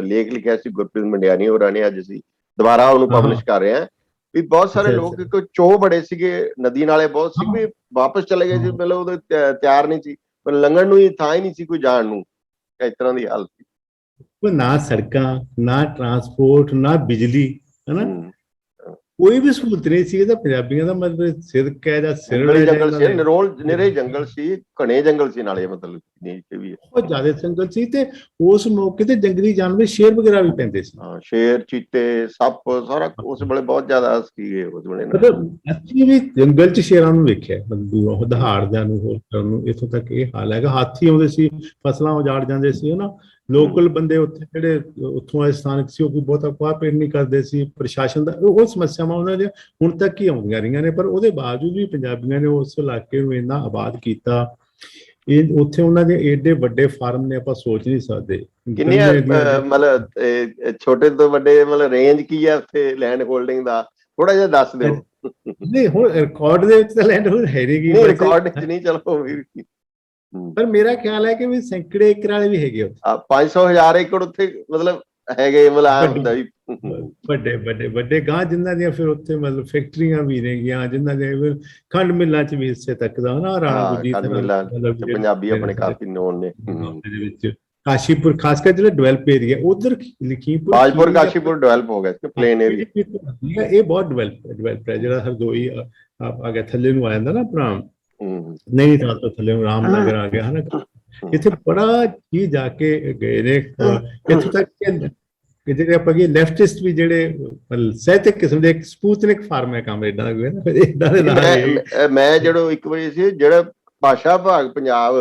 ਲੇਖ ਲਿਖਿਆ ਸੀ ਗੁਰਪ੍ਰੀਤ ਮੰਡਿਆਣੀ ਹੋਰਾਂ ਨੇ, ਅੱਜ ਅਸੀਂ ਦੁਬਾਰਾ ਉਹਨੂੰ ਪਬਲਿਸ਼ ਕਰ ਰਹੇ ਹਾਂ, ਵੀ ਬਹੁਤ ਸਾਰੇ ਲੋਕ ਇੱਕ ਚੋਹ ਬੜੇ ਸੀਗੇ, ਨਦੀ ਨਾਲੇ ਬਹੁਤ ਸੀ, ਵੀ ਵਾਪਸ ਚਲੇ ਗਏ ਸੀ, ਮਤਲਬ ਉਹਦੇ ਤਿਆਰ ਨਹੀਂ ਸੀ, ਪਰ ਲੰਘਣ ਨੂੰ ਹੀ ਥਾਂ ਹੀ ਨਹੀਂ ਸੀ ਕੋਈ ਜਾਣ ਨੂੰ, ਇਸ ਤਰ੍ਹਾਂ ਦੀ ਹਾਲਤ ਸੀ। ਨਾ ਸੜਕਾਂ, ਨਾ ਟਰਾਂਸਪੋਰਟ, ਨਾ ਬਿਜਲੀ, ਹਨਾ, ਕੋਈ ਵੀ ਸਹੂਲਤ ਨਹੀਂ ਸੀ। ਇਹਦਾ ਪੰਜਾਬੀਆਂ ਦਾ ਮਤਲਬ ਸਿਰਕ ਹੈ ਜਾਂ ਜੰਗਲ ਸੀ, ਨਿਰੇ ਜੰਗਲ ਸੀ, ਘਣੇ ਜੰਗਲ ਸੀ ਨਾਲੇ, ਮਤਲਬ ਬਹੁਤ ਜ਼ਿਆਦਾ ਜੰਗਲ ਸੀ। ਤੇ ਉਸ ਮੌਕੇ ਤੇ ਜੰਗਲੀ ਜਾਨਵਰ ਸ਼ੇਰ ਵਗੈਰਾ ਵੀ ਪੈਂਦੇ ਸੀ। ਸ਼ੇਰ, ਚੀਤੇ, ਸੱਪ, ਸਾਰਾ ਉਸ ਵੇਲੇ ਬਹੁਤ ਜ਼ਿਆਦਾ ਸੀਗੇ ਉਸ ਵੇਲੇ। ਅਸੀਂ ਵੀ ਜੰਗਲ 'ਚ ਸ਼ੇਰਾਂ ਨੂੰ ਵੇਖਿਆ, ਮਤਲਬ ਦਹਾੜਦਿਆਂ ਨੂੰ, ਹੋਰ ਕਰਨ ਨੂੰ। ਇੱਥੋਂ ਤੱਕ ਇਹ ਹਾਲ ਹੈਗਾ, ਹਾਥੀ ਆਉਂਦੇ ਸੀ, ਫਸਲਾਂ ਉਜਾੜ ਜਾਂਦੇ ਸੀ, ਹਨਾ। ਲੋਕਲ ਬੰਦੇ ਉੱਥੇ ਜਿਹੜੇ ਉੱਥੋਂ ਆਏ ਸਥਾਨਕ ਸੀ ਉਹ ਕੋਈ ਬਹੁਤਾ ਕੁਆਪਰੇਟ ਨਹੀਂ ਕਰਦੇ ਸੀ ਪ੍ਰਸ਼ਾਸਨ ਦਾ। ਉਹ ਸਮੱਸਿਆਵਾਂ ਉਹਨਾਂ ਦੀਆਂ ਹੁਣ ਤੱਕ ਹੀ ਆਉਂਦੀਆਂ ਰਹੀਆਂ ਨੇ, ਪਰ ਉਹਦੇ ਬਾਵਜੂਦ ਵੀ ਪੰਜਾਬੀਆਂ ਨੇ ਉਸ ਇਲਾਕੇ ਨੂੰ ਇੰਨਾ ਆਬਾਦ ਕੀਤਾ। ਇਹ ਉੱਥੇ ਉਹਨਾਂ ਦੇ ਏਡੇ ਵੱਡੇ ਫਾਰਮ ਨੇ, ਆਪਾਂ ਸੋਚ ਨਹੀਂ ਸਕਦੇ ਕਿੰਨੀਆਂ, ਮਤਲਬ ਛੋਟੇ ਤੋਂ ਵੱਡੇ, ਮਤਲਬ ਰੇਂਜ ਕੀ ਹੈ ਉੱਥੇ ਲੈਂਡ ਹੋਲਡਿੰਗ ਦਾ, ਥੋੜਾ ਜਿਹਾ ਦੱਸ ਦਿਓ। ਨਹੀਂ, ਹੁਣ ਰਿਕਾਰਡ ਦੇ ਵਿੱਚ ਤਾਂ ਲੈਂਡ ਹੋਲਡ ਹੈ ਨਹੀਂ ਗੀ, ਰਿਕਾਰਡ ਚ ਨਹੀਂ, ਚਲੋ ਪਰ ਮੇਰਾ ਖਿਆਲ ਹੈ ਕਿ ਵੀ ਸੈਂਕੜੇ ਏਕੜ ਵਾਲੇ ਵੀ ਹੈਗੇ ਉੱਥੇ, 500,000 ਏਕੜ ਉੱਥੇ ਮਤਲਬ ਹੈਗੇ, ਵੱਡੇ ਗਾਂ ਜਿਨ੍ਹਾਂ ਦੀਆਂ ਫਿਰ ਉੱਥੇ ਮਤਲਬ ਫੈਕਟਰੀਆਂ ਵੀ ਨੇਗੀਆਂ, ਜਿਨ੍ਹਾਂ ਦੇ ਖੰਡ ਮਿੱਲਾਂ 'ਚ ਵੀ ਹਿੱਸੇ ਤੱਕ ਦਾ, ਨਾ, ਰਾਣਾ ਗੁਰਜੀਤ ਪੰਜਾਬੀ ਆਪਣੇ ਕਾਫੀ ਨੋਨ ਨੇ ਦੇ ਵਿੱਚ। ਕਾਸ਼ੀਪੁਰ ਖਾਸ ਕਰ ਜਿਹੜਾ ਡਿਵੈਲਪ ਏਰੀਆ ਉਧਰ ਲਖੀਮਪੁਰ, ਬਾਜਪੁਰ, ਕਾਸ਼ੀਪੁਰ ਡਿਵੈਲਪ ਹੋ ਗਿਆ ਪਲੇਨ ਏਰੀਆ, ਇਹ ਬਹੁਤ ਡਿਵੈਲਪ ਹੈ। ਜਿਹੜਾ ਹਰਦੋਈ ਆ ਗਿਆ ਥੱਲੇ ਨੂੰ ਆ ਜਾਂਦਾ ਨਾ ਆਪਣਾ, ਨਹੀਂ ਤਾਂ ਥੱਲੇ ਨੂੰ ਰਾਮਨਗਰ ਆ ਗਿਆ, ਹਨਾ। ਇੱਥੇ ਬੜਾ ਹੀ ਜਾ ਕੇ ਗਏ ਨੇ, ਇੱਥੋਂ ਤੱਕ ਕਿ ਜਿਹੜੇ ਆਪਾਂ ਕੀ ਲੈਫਟਿਸਟ ਵੀ ਜਿਹੜੇ ਸਾਹਿਤਕ ਕਿਸਮ ਦੇ ਸਪੂਤਨਿਕ ਫਾਰਮ ਹੈ ਕਾਮਰੇਡਾਂ ਦੇ। ਮੈਂ ਜਦੋਂ ਇੱਕ ਵਾਰੀ ਸੀ, ਜਿਹੜਾ ਭਾਸ਼ਾ ਵਿਭਾਗ ਪੰਜਾਬ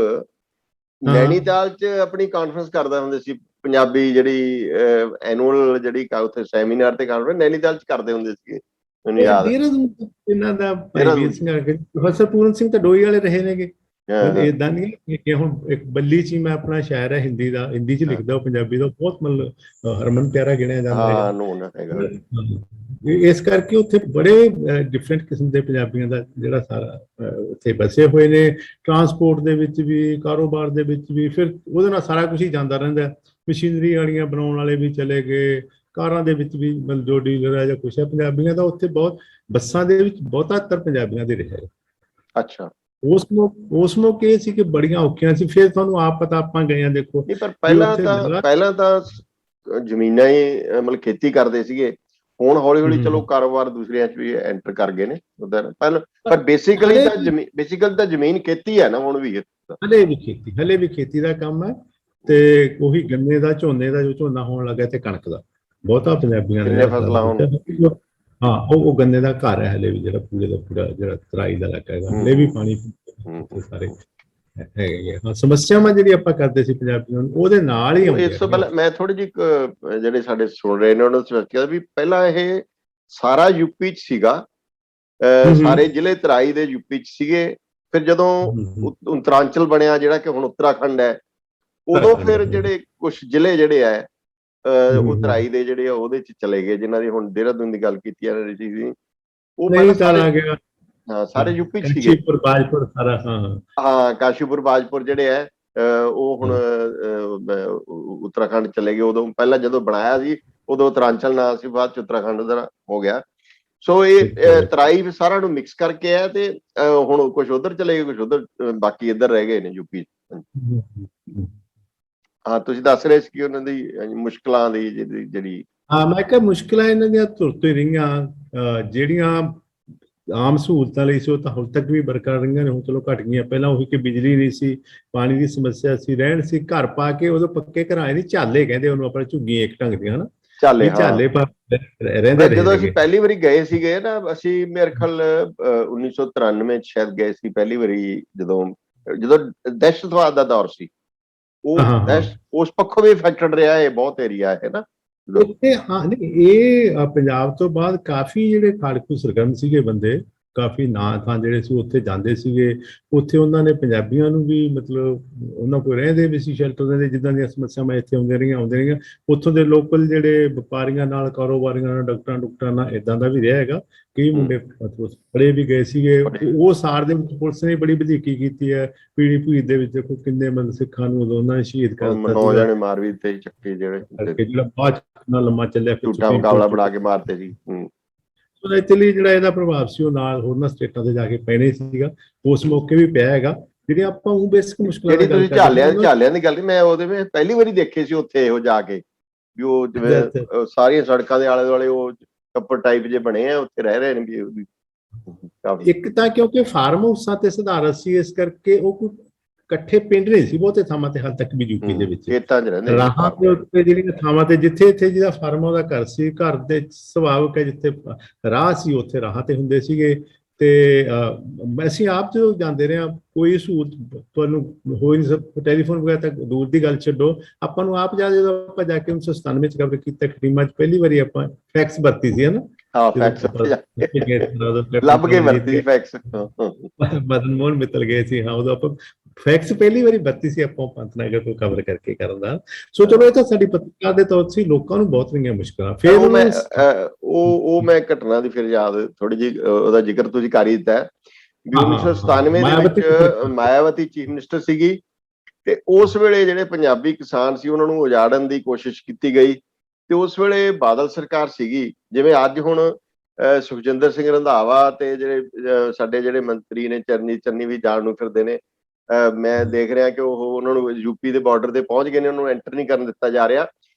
ਨੈਣੀਤਾਲ 'ਚ ਆਪਣੀ ਕਾਨਫਰੰਸ ਕਰਦਾ ਹੁੰਦੇ ਸੀ, ਪੰਜਾਬੀ ਜਿਹੜੀ ਐਨੂਅਲ ਜਿਹੜੀ ਉੱਥੇ ਸੈਮੀਨਾਰ ਤੇ ਕਾਨਫਰੰਸ ਨੈਣੀਤਾਲ 'ਚ ਕਰਦੇ ਹੁੰਦੇ ਸੀਗੇ, ਮੈਨੂੰ ਯਾਦ ਇਹਨਾਂ ਦਾ ਭਾਈ ਸਿੰਘ, ਪ੍ਰੋਫੈਸਰ ਪੂਰਨ ਸਿੰਘ ਤਾਂ ਡੋਈ ਵਾਲੇ ਰਹੇ ਨੇਗੇ। ਏਦਾਂ ਨਹੀਂ ਕਿ ਹੁਣ ਇੱਕ ਬੱਲੀ 'ਚ ਹੀ ਮੈਂ ਆਪਣਾ ਸ਼ਾਇਰ ਹੈ ਹਿੰਦੀ ਦਾ, ਹਿੰਦੀ 'ਚ ਲਿਖਦਾ, ਉਹ ਪੰਜਾਬੀ ਦਾ ਬਹੁਤ ਮਤਲਬ ਹਰਮਨ ਪਿਆਰਾ ਗਿਣਿਆ ਜਾਂਦਾ ਹੈ। ਇਸ ਕਰਕੇ ਉੱਥੇ ਬੜੇ ਡਿਫਰੈਂਟ ਕਿਸਮ ਦੇ ਪੰਜਾਬੀਆਂ ਦਾ ਜਿਹੜਾ ਸਾਰਾ ਉੱਥੇ ਬਸੇ ਹੋਏ ਨੇ, ਟਰਾਂਸਪੋਰਟ ਦੇ ਵਿੱਚ ਵੀ, ਕਾਰੋਬਾਰ ਦੇ ਵਿੱਚ ਵੀ। ਫਿਰ ਉਹਦੇ ਨਾਲ ਸਾਰਾ ਕੁਝ ਹੀ ਜਾਂਦਾ ਰਹਿੰਦਾ, ਮਸ਼ੀਨਰੀ ਵਾਲੀਆਂ ਬਣਾਉਣ ਵਾਲੇ ਵੀ ਚਲੇ ਗਏ, ਕਾਰਾਂ ਦੇ ਵਿੱਚ ਵੀ ਮਤਲਬ ਜੋ ਡੀਲਰ ਹੈ ਜਾਂ ਕੁਛ ਹੈ ਪੰਜਾਬੀਆਂ ਦਾ ਉੱਥੇ ਬਹੁਤ, ਬੱਸਾਂ ਦੇ ਵਿੱਚ ਬਹੁਤਾਤਰ ਪੰਜਾਬੀਆਂ ਦੇ ਰਿਹਾ। ਅੱਛਾ, ਉਸ ਮੌਕੇ ਇਹ ਸੀ ਕਿ ਬੜੀਆਂ ਔਖੀਆਂ ਸੀ। ਫਿਰ ਤੁਹਾਨੂੰ ਆਪ ਪਤਾ, ਆਪਾਂ ਗਏ ਆ, ਦੇਖੋ। ਪਰ ਪਹਿਲਾਂ ਤਾਂ ਜ਼ਮੀਨਾਂ ਹੀ ਮਤਲਬ ਖੇਤੀ ਕਰਦੇ ਸੀਗੇ, ਹੁਣ ਹੌਲੀ ਹੌਲੀ ਚਲੋ ਕਾਰੋਬਾਰ ਦੂਸਰਿਆਂ 'ਚ ਵੀ ਐਂਟਰ ਕਰ ਗਏ ਨੇ ਉਧਰ, ਪਰ ਬੇਸਿਕਲੀ ਤਾਂ ਜ਼ਮੀਨ ਖੇਤੀ ਹੈ ਨਾ ਹੁਣ ਵੀ, ਹਲੇ ਵੀ ਖੇਤੀ ਦਾ ਕੰਮ ਹੈ। ਤੇ ਉਹੀ ਗੰਨੇ ਦਾ, ਝੋਨੇ ਦਾ, ਜੋ ਝੋਨਾ ਹੋਣ ਲੱਗਾ, ਤੇ ਕਣਕ ਦਾ ਬਹੁਤਾ ਪੰਜਾਬੀਆਂ ਦੇ ਫਸਲਾਂ। ਹਾਂ, ਉਹ ਗੰਨੇ ਦਾ ਘਰ ਹੈ ਹਲੇ ਵੀ, ਜਿਹੜਾ ਪੂਰੇ ਦਾ ਪੂਰਾ ਜਿਹੜਾ ਤਰਾਈ ਦਾ ਇਲਾਕਾ ਹੈਗਾ, ਹਲੇ ਵੀ ਪਾਣੀ ਸਾਰੇ ਹੈਗੇ। ਹਾਂ, ਸਮੱਸਿਆਵਾਂ ਜਿਹੜੀ ਆਪਾਂ ਕਰਦੇ ਸੀ ਪੰਜਾਬੀਆਂ ਨੂੰ, ਉਹਦੇ ਨਾਲ ਹੀ ਇਸ ਤੋਂ ਪਹਿਲਾਂ ਮੈਂ ਥੋੜੀ ਜਿਹੀ ਜਿਹੜੇ ਸਾਡੇ ਸੁਣ ਰਹੇ ਨੇ ਉਹਨਾਂ ਨੂੰ ਦੱਸਿਆ ਵੀ ਪਹਿਲਾਂ ਇਹ ਸਾਰਾ ਯੂਪੀ 'ਚ ਸੀਗਾ, ਸਾਰੇ ਜ਼ਿਲ੍ਹੇ ਤਰਾਈ ਦੇ ਯੂਪੀ 'ਚ ਸੀਗੇ। ਫਿਰ ਜਦੋਂ ਉੱਤਰਾਂਚਲ ਬਣਿਆ, ਜਿਹੜਾ ਕਿ ਹੁਣ ਉੱਤਰਾਖੰਡ ਹੈ, ਉਦੋਂ ਫਿਰ ਜਿਹੜੇ ਕੁਛ ਜ਼ਿਲ੍ਹੇ ਜਿਹੜੇ ਹੈ ਉਹ ਤਰਾਈ ਦੇ ਜਿਹੜੇ ਉਹਦੇ ਚ ਚਲੇ ਗਏ, ਜਿਨ੍ਹਾਂ ਦੀ ਹੁਣ ਦੇਹਰਾਦੂਨ ਦੀ ਗੱਲ ਕੀਤੀ ਜਾ ਰਹੀ ਸੀ, ਉਹ ਨਹੀਂ ਪਹਿਲਾਂ ਤਾਂ ਸਾਰੇ ਆ ਗਿਆ ਸਾਰੇ ਯੂਪੀ ਚ ਸੀਗੇ। ਕਾਸ਼ੀਪੁਰ ਬਾਜਪੁਰ ਸਾਰਾ ਹਾਂ ਕਾਸ਼ੀਪੁਰ ਬਾਜਪੁਰ ਜਿਹੜੇ ਹੈ ਉਹ ਹੁਣ ਉੱਤਰਾਖੰਡ ਚਲੇ ਗਏ। ਉਦੋਂ ਪਹਿਲਾਂ ਜਦੋਂ ਬਣਾਇਆ ਸੀ ਉਦੋਂ ਉੱਤਰਾਂਚਲ ਨਾਂ ਸੀ, ਬਾਅਦ ਚ ਉੱਤਰਾਖੰਡ ਦਾ ਹੋ ਗਿਆ। ਸੋ ਇਹ ਤਰਾਈ ਸਾਰਿਆਂ ਨੂੰ ਮਿਕਸ ਕਰਕੇ ਹੈ, ਤੇ ਹੁਣ ਕੁਝ ਉਧਰ ਚਲੇ ਗਏ, ਕੁਝ ਉਧਰ, ਬਾਕੀ ਇੱਧਰ ਰਹਿ ਗਏ ਨੇ ਯੂਪੀ। ਹਾਂ ਤੁਸੀਂ ਦੱਸ ਰਹੇ ਸੀ ਕਿ ਉਹਨਾਂ ਦੀ ਮੁਸ਼ਕਲਾਂ ਦੀ ਜਿਹੜੀ ਹਾਂ, ਮੈਂ ਕਿਹਾ ਮੁਸ਼ਕਲਾਂ ਇਹਨਾਂ ਦੀਆਂ ਤੁਰ ਤੋਂ ਹੀ ਰਹੀਆਂ, ਜਿਹੜੀਆਂ ਆਮ ਸਹੂਲਤਾਂ ਲਈ ਸੀ ਉਹ ਤਾਂ ਹੁਣ ਤੱਕ ਵੀ ਬਰਕਰਾਰ ਰਹੀਆਂ ਨੇ, ਹੁਣ ਚਲੋ ਘਟ ਗਈਆਂ। ਪਹਿਲਾਂ ਉਹੀ ਕਿ ਬਿਜਲੀ ਨਹੀਂ ਸੀ, ਪਾਣੀ ਦੀ ਸਮੱਸਿਆ ਸੀ, ਰਹਿਣ ਸੀ, ਘਰ ਪਾ ਕੇ ਉਦੋਂ ਪੱਕੇ ਘਰਾਂ ਦੀ ਝਾਲੇ ਕਹਿੰਦੇ ਉਹਨੂੰ, ਆਪਣੇ ਝੁੱਗੀਆਂ ਇੱਕ ਢੰਗ ਦੀਆਂ ਹਨਾ, ਝਾਲੇ ਰਹਿੰਦੇ ਜਦੋਂ ਅਸੀਂ ਪਹਿਲੀ ਵਾਰੀ ਗਏ ਸੀਗੇ ਨਾ, ਅਸੀਂ ਮੇਰੇ ਖਿਆਲ 1993 ਚ ਸ਼ਾਇਦ ਗਏ ਸੀ ਪਹਿਲੀ ਵਾਰੀ, ਜਦੋਂ ਦਹਿਸ਼ਤਵਾਦ ਦਾ ਦੌਰ ਸੀ। ਉਹ ਉਸ ਪੱਖੋਂ ਵੀ ਅਫੈਕਟਡ ਰਿਹਾ ਇਹ ਬਹੁਤ ਏਰੀਆ ਹੈ ਨਾ ਉੱਥੇ। ਹਾਂ ਨਹੀਂ, ਇਹ ਪੰਜਾਬ ਤੋਂ ਬਾਅਦ ਕਾਫੀ ਜਿਹੜੇ ਖਾੜਕੂ ਸਰਗਰਮ ਸੀਗੇ ਬੰਦੇ, ਕਾਫੀ ਨਾਂ ਥਾਂ ਜਿਹੜੇ ਸੀ ਉੱਥੇ ਜਾਂਦੇ ਸੀਗੇ। ਉੱਥੇ ਉਹਨਾਂ ਨੇ ਪੰਜਾਬੀਆਂ ਨੂੰ ਵੀ ਮਤਲਬ ਉਹਨਾਂ ਕੋਲ ਰਹਿੰਦੇ ਵੀ ਸੀ ਸ਼ੈਲਟਰ ਦੇ, ਜਿੱਦਾਂ ਦੀਆਂ ਸਮੱਸਿਆਵਾਂ ਇੱਥੇ ਆਉਂਦੀਆਂ ਰਹੀਆਂ। ਉੱਥੋਂ ਦੇ ਲੋਕਲ ਜਿਹੜੇ ਵਪਾਰੀਆਂ ਨਾਲ, ਕਾਰੋਬਾਰੀਆਂ ਨਾਲ, ਡਾਕਟਰਾਂ ਨਾਲ ਇਦਾਂ ਦਾ ਵੀ ਰਿਹਾ ਹੈਗਾ। ਕਈ ਮੁੰਡੇ ਮਤਲਬ ਫੜੇ ਵੀ ਗਏ ਸੀਗੇ। ਉਹ ਸਾਰ ਦੇ ਵਿੱਚ ਪੁਲਿਸ ਨੇ ਬੜੀ ਵਧੀਕੀ ਕੀਤੀ ਹੈ। ਪੀੜੀਪੀਰ ਦੇ ਵਿੱਚ ਦੇਖੋ ਕਿੰਨੇ ਮਤਲਬ ਸਿੱਖਾਂ ਨੂੰ ਉਦੋਂ ਉਹਨਾਂ ਨੇ ਸ਼ਹੀਦ ਕਰ ਦਿੱਤਾ, 9 ਜਣੇ ਮਾਰ ਵੀ ਦਿੱਤੇ ਚੱਕੇ, ਜਿਹੜਾ ਬਾਅਦ ਨਾਲ ਲੰਮਾ ਚੱਲਿਆ, ਝੂਠਾ ਮੁਕਾਬਲਾ ਬਣਾ ਕੇ ਮਾਰਤੇ ਸੀ। ਇਟਲੀ ਜਿਹੜਾ ਇਹਦਾ ਪ੍ਰਭਾਵ ਸੀ ਉਹ ਨਾਲ ਹੋਰਨਾਂ ਸਟੇਟਾਂ ਤੇ ਜਾ ਕੇ ਪੈਣੇ ਸੀਗਾ, ਉਸ ਮੌਕੇ ਵੀ ਪਿਆ ਹੈਗਾ। ਜਿਹੜੀਆਂ ਆਪਾਂ ਉਹ ਬੇਸਿਕ ਮੁਸ਼ਕਲਾਂ ਜਿਹੜੀ ਤੁਸੀਂ ਝਾਲਿਆਂ ਦੀ ਗੱਲ, ਮੈਂ ਉਹਦੇ ਵਿੱਚ ਪਹਿਲੀ ਵਾਰੀ ਦੇਖੇ ਸੀ ਉੱਥੇ ਇਹੋ ਜਾ ਕੇ ਵੀ ਉਹ ਜਿਵੇਂ ਸਾਰੀਆਂ ਸੜਕਾਂ ਦੇ ਆਲੇ ਦੁਆਲੇ ਉਹ ਕੱਪੜ ਟਾਈਪ ਜੇ ਬਣੇ ਆ, ਉੱਥੇ ਰਹਿ ਰਹੇ ਨੇ ਵੀ। ਇੱਕ ਤਾਂ ਕਿਉਂਕਿ ਫਾਰਮ ਹਾਊਸਾਂ ਤੇ ਸਧਾਰਤ ਸੀ, ਇਸ ਕਰਕੇ ਉਹ ਕੋਈ ਇਕੱਠੇ ਪਿੰਡ ਨਹੀਂ ਸੀ ਬਹੁਤੇ ਥਾਵਾਂ ਤੇ, ਹਾਲ ਤੱਕ ਵੀ ਯੂਪੀ ਦੇ ਵਿੱਚ ਰਾਹਾਂ ਦੇ ਉੱਤੇ ਜਿਹੜੀਆਂ ਥਾਵਾਂ ਤੇ ਜਿੱਥੇ ਜਿਹਦਾ ਫਾਰਮ ਉਹਦਾ ਘਰ ਸੀ, ਘਰ ਦੇ ਸੁਭਾਵਿਕ ਹੈ ਜਿੱਥੇ ਰਾਹ ਸੀ ਉੱਥੇ ਰਾਹਾਂ ਤੇ ਹੁੰਦੇ ਸੀਗੇ। ਤੇ ਅਸੀਂ ਆਪ ਜਦੋਂ ਜਾਂਦੇ ਰਹੇ ਹਾਂ, ਕੋਈ ਸਹੂਲਤ ਤੁਹਾਨੂੰ ਹੋਈ ਨਹੀਂ, ਟੈਲੀਫੋਨ ਵਗੈਰਾ ਤੱਕ ਦੂਰ ਦੀ ਗੱਲ ਛੱਡੋ। ਆਪਾਂ ਨੂੰ ਆਪ ਜਦੋਂ ਆਪਾਂ ਜਾ ਕੇ 1997 ਚ ਕਵਰ ਕੀਤਾ ਖਟੀਮਾ ਚ, ਪਹਿਲੀ ਵਾਰੀ ਆਪਾਂ ਫੈਕਸ ਵਰਤੀ ਸੀ ਹਨਾ, ਲੱਭ ਕੇ ਵਰਤੀ ਫੈਕਸ, ਮਦਨ ਮੋਹਨ ਮਿੱਤਲ ਗਏ ਸੀ। ਹਾਂ, ਉਦੋਂ ਆਪਾਂ ਫੈਕਸ ਪਹਿਲੀ ਵਾਰੀ ਵਰਤੀ ਸੀ ਆਪਾਂ ਪੰਤਨਗਰ ਤੋਂ ਕਵਰ ਕਰਕੇ ਕਰਨ ਦਾ। ਸੋ ਚਲੋ ਇਹ ਤਾਂ ਸਾਡੀ ਪੱਤਰਕਾਰ ਦੇ ਤੌਰ ਤੇ ਲੋਕਾਂ ਨੂੰ ਬਹੁਤ ਰਹੀਆਂ ਮੁਸ਼ਕਲਾਂ। ਫਿਰ ਮੈਂ ਘਟਨਾ ਦੀ ਫਿਰ ਯਾਦ ਥੋੜੀ ਜਿਹੀ ਉਹਦਾ ਜ਼ਿਕਰ ਤੁਸੀਂ ਕਰ ਹੀ ਦਿੱਤਾ ਵੀ 1997 ਦੇ ਵਿੱਚ ਮਾਇਆਵਤੀ ਚੀਫ ਮਿਨਿਸਟਰ ਸੀਗੀ, ਤੇ ਉਸ ਵੇਲੇ ਜਿਹੜੇ ਪੰਜਾਬੀ ਕਿਸਾਨ ਸੀ ਉਹਨਾਂ ਨੂੰ ਉਜਾੜਨ ਦੀ ਕੋਸ਼ਿਸ਼ ਕੀਤੀ ਗਈ। ਤੇ ਉਸ ਵੇਲੇ ਬਾਦਲ ਸਰਕਾਰ ਸੀਗੀ, ਜਿਵੇਂ ਅੱਜ ਹੁਣ ਸੁਖਜਿੰਦਰ ਸਿੰਘ ਰੰਧਾਵਾ ਤੇ ਜਿਹੜੇ ਸਾਡੇ ਜਿਹੜੇ ਮੰਤਰੀ ਨੇ ਚੰਨੀ ਵੀ ਜਾਣ ਨੂੰ ਫਿਰਦੇ ਨੇ। ਮੈਂ ਦੇਖ ਰਿਹਾ ਕਿ ਉਹਨਾਂ ਨੂੰ ਯੂਪੀ ਦੇ ਬਾਰਡਰ ਤੇ ਪਹੁੰਚ ਗਏ ਨੇ, ਉਹਨੂੰ ਐਂਟਰ ਨਹੀਂ ਕਰਨ ਦਿੱਤਾ ਜਾ ਰਿਹਾ।